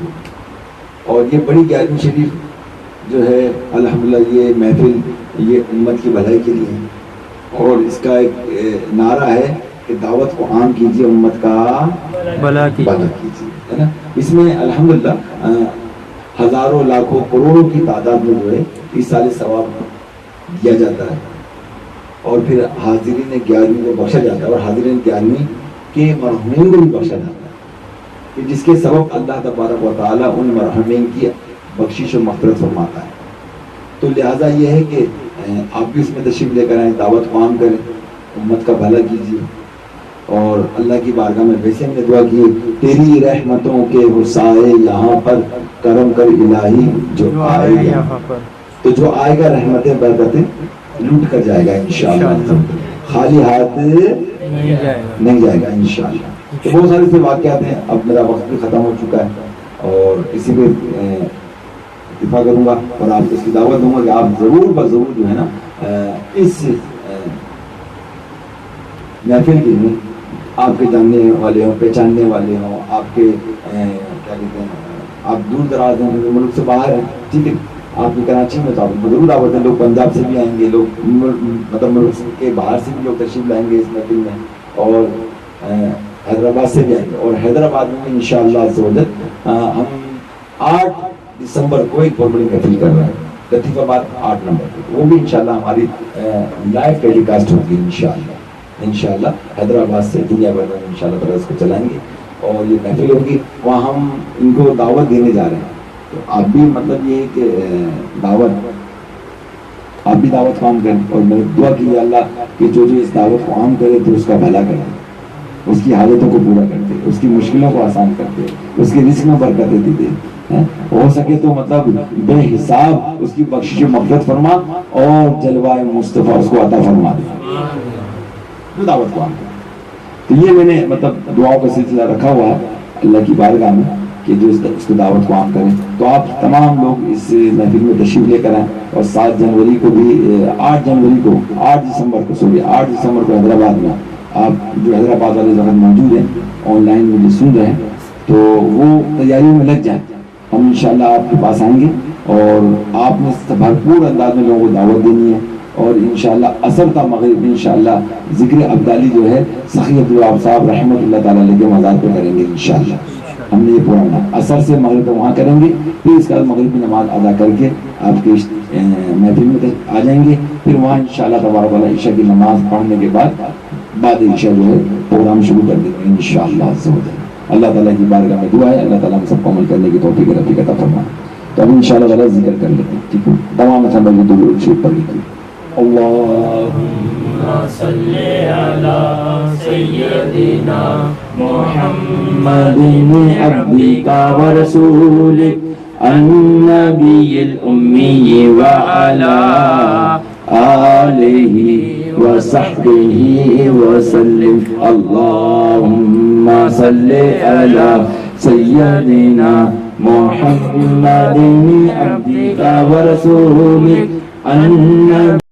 اور یہ بڑی 11ویں شریف جو ہے الحمدللہ یہ محفل یہ امت کی بھلائی کے لیے ہے، اور اس کا ایک نعرہ ہے کہ دعوت کو عام کیجیے، امت کا بھلا کیجیے، ہے نا۔ اس میں الحمدللہ ہزاروں لاکھوں کروڑوں کی تعداد میں جو ہے اس سال ثواب دیا جاتا ہے، اور پھر حاضرین 11ویں کو بخشا جاتا ہے، اور حاضرین 11ویں کے مرحومین کو بھی بخشا جاتا ہے، کہ جس کے سبب اللہ تبارک و تعالیٰ ان مرحومین کی بخشش و مغفرت فرماتا ہے۔ تو لہٰذا یہ ہے کہ آپ بھی اس میں تشریف لے کر آئیں، دعوت کو عام کریں، امت کا بھلا کیجیے، اور اللہ کی بارگاہ میں ویسے ہم نے دعا کی، تیری رحمتوں کے وسائے یہاں پر، کرم کر الہی جو آئے یہاں پر۔ تو جو آئے گا رحمتیں برکتیں لوٹ کر جائے گا انشاءاللہ، خالی ہاتھ نہیں جائے گا انشاءاللہ۔ تو بہت سارے سے واقعات ہیں، اب میرا وقت بھی ختم ہو چکا ہے، اور اسی پہ اتفاق کروں گا، اور آپ کو اس کی دعوت دوں گا کہ آپ ضرور بضرور جو ہے نا اس محفل کی نہیں، آپ کے جاننے والے ہوں، پہچاننے والے ہوں، آپ کے کیا کہتے ہیں، آپ دور دراز ہیں، ملک سے باہر ہیں، ٹھیک ہے، آپ کی کراچی میں تو آپ کو ضرور دعوت ہے، لوگ پنجاب سے بھی آئیں گے، لوگ مطلب ملک کے باہر سے بھی لوگ تشریف لائیں گے اس محفل میں، اور حیدرآباد سے بھی آئیں گے، اور حیدرآباد میں انشاءاللہ عز و جل ہم 8 دسمبر کو ایک بہت بڑی محفل کر رہے ہیں، لطیف آباد 8 نمبر پہ، وہ بھی انشاءاللہ ہماری لائیو ٹیلی کاسٹ ہوگی انشاءاللہ حیدرآباد سے دنیا بھر میں انشاءاللہ تعالیٰ اس کو چلائیں گے، اور یہ محفل ہوگی، وہاں ہم ان کو دعوت دینے جا رہے ہیں، تو آپ بھی مطلب یہ کہ آپ بھی دعوت کو عام کریں، اور میں دعا کی اللہ کہ جو اس دعوت کو عام کرے تو اس کا بھلا کرے، اس کی حاجتوں کو پورا کرتے، اس کی مشکلوں کو آسان کرتے، اس کے رزق میں برکتیں دیتے، ہو سکے تو مطلب بے حساب اس کی بخشش و مغفرت فرما، اور جلوہ مصطفیٰ اس کو عطا فرما دے، جو دعوت کو عام کرے۔ تو یہ میں نے مطلب دعاؤں کا سلسلہ رکھا ہوا ہے اللہ کی بارگاہ میں کہ جو اس کو دعوت کو عام کریں، تو آپ تمام لوگ اس محفل میں تشریف لے کر آئیں، اور 7 جنوری کو بھی 8 دسمبر کو حیدرآباد میں آپ جو حیدرآباد والے وقت موجود ہیں، آن لائن مجھے سن رہے ہیں، تو وہ تیاریوں میں لگ جائیں، ہم انشاءاللہ آپ کے پاس آئیں گے، اور آپ نے بھرپور انداز میں لوگوں کو دعوت دینی ہے، اور انشاءاللہ عصر تا مغرب میں انشاءاللہ ذکر ابدالی جو ہے سخی عبدالوہاب صاحب رحمۃ اللہ تعالیٰ علیہ کے مزار پہ کریں گے انشاءاللہ، ہم نے یہ پڑھنا عصر سے مغرب تک وہاں کریں گے، پھر اس کے بعد مغرب کی نماز ادا کر کے آپ کے محفل میں آ جائیں گے، پھر وہاں انشاءاللہ تبارک و تعالیٰ عشاء کی نماز پڑھنے کے بعد عشاء جو ہے پروگرام شروع کر دیں گے انشاءاللہ عز و جل۔ اللہ تعالیٰ کی بارگاہ میں دعا ہے اللہ تعالیٰ ہم سب کو عمل کرنے کی توفیق رفیق عطا فرمائے۔ تو اب انشاءاللہ تعالیٰ ذکر کر لیتے ہیں، ٹھیک ہے، تمام اچھا بھائی درود شریف پڑھ لیجیے۔ اللهم صل على سيدنا محمد عبدك ورسولك النبي الأمي وعلى آله وصحبه وسلم۔ اللهم صل على سيدنا محمد عبدك ورسولك النبي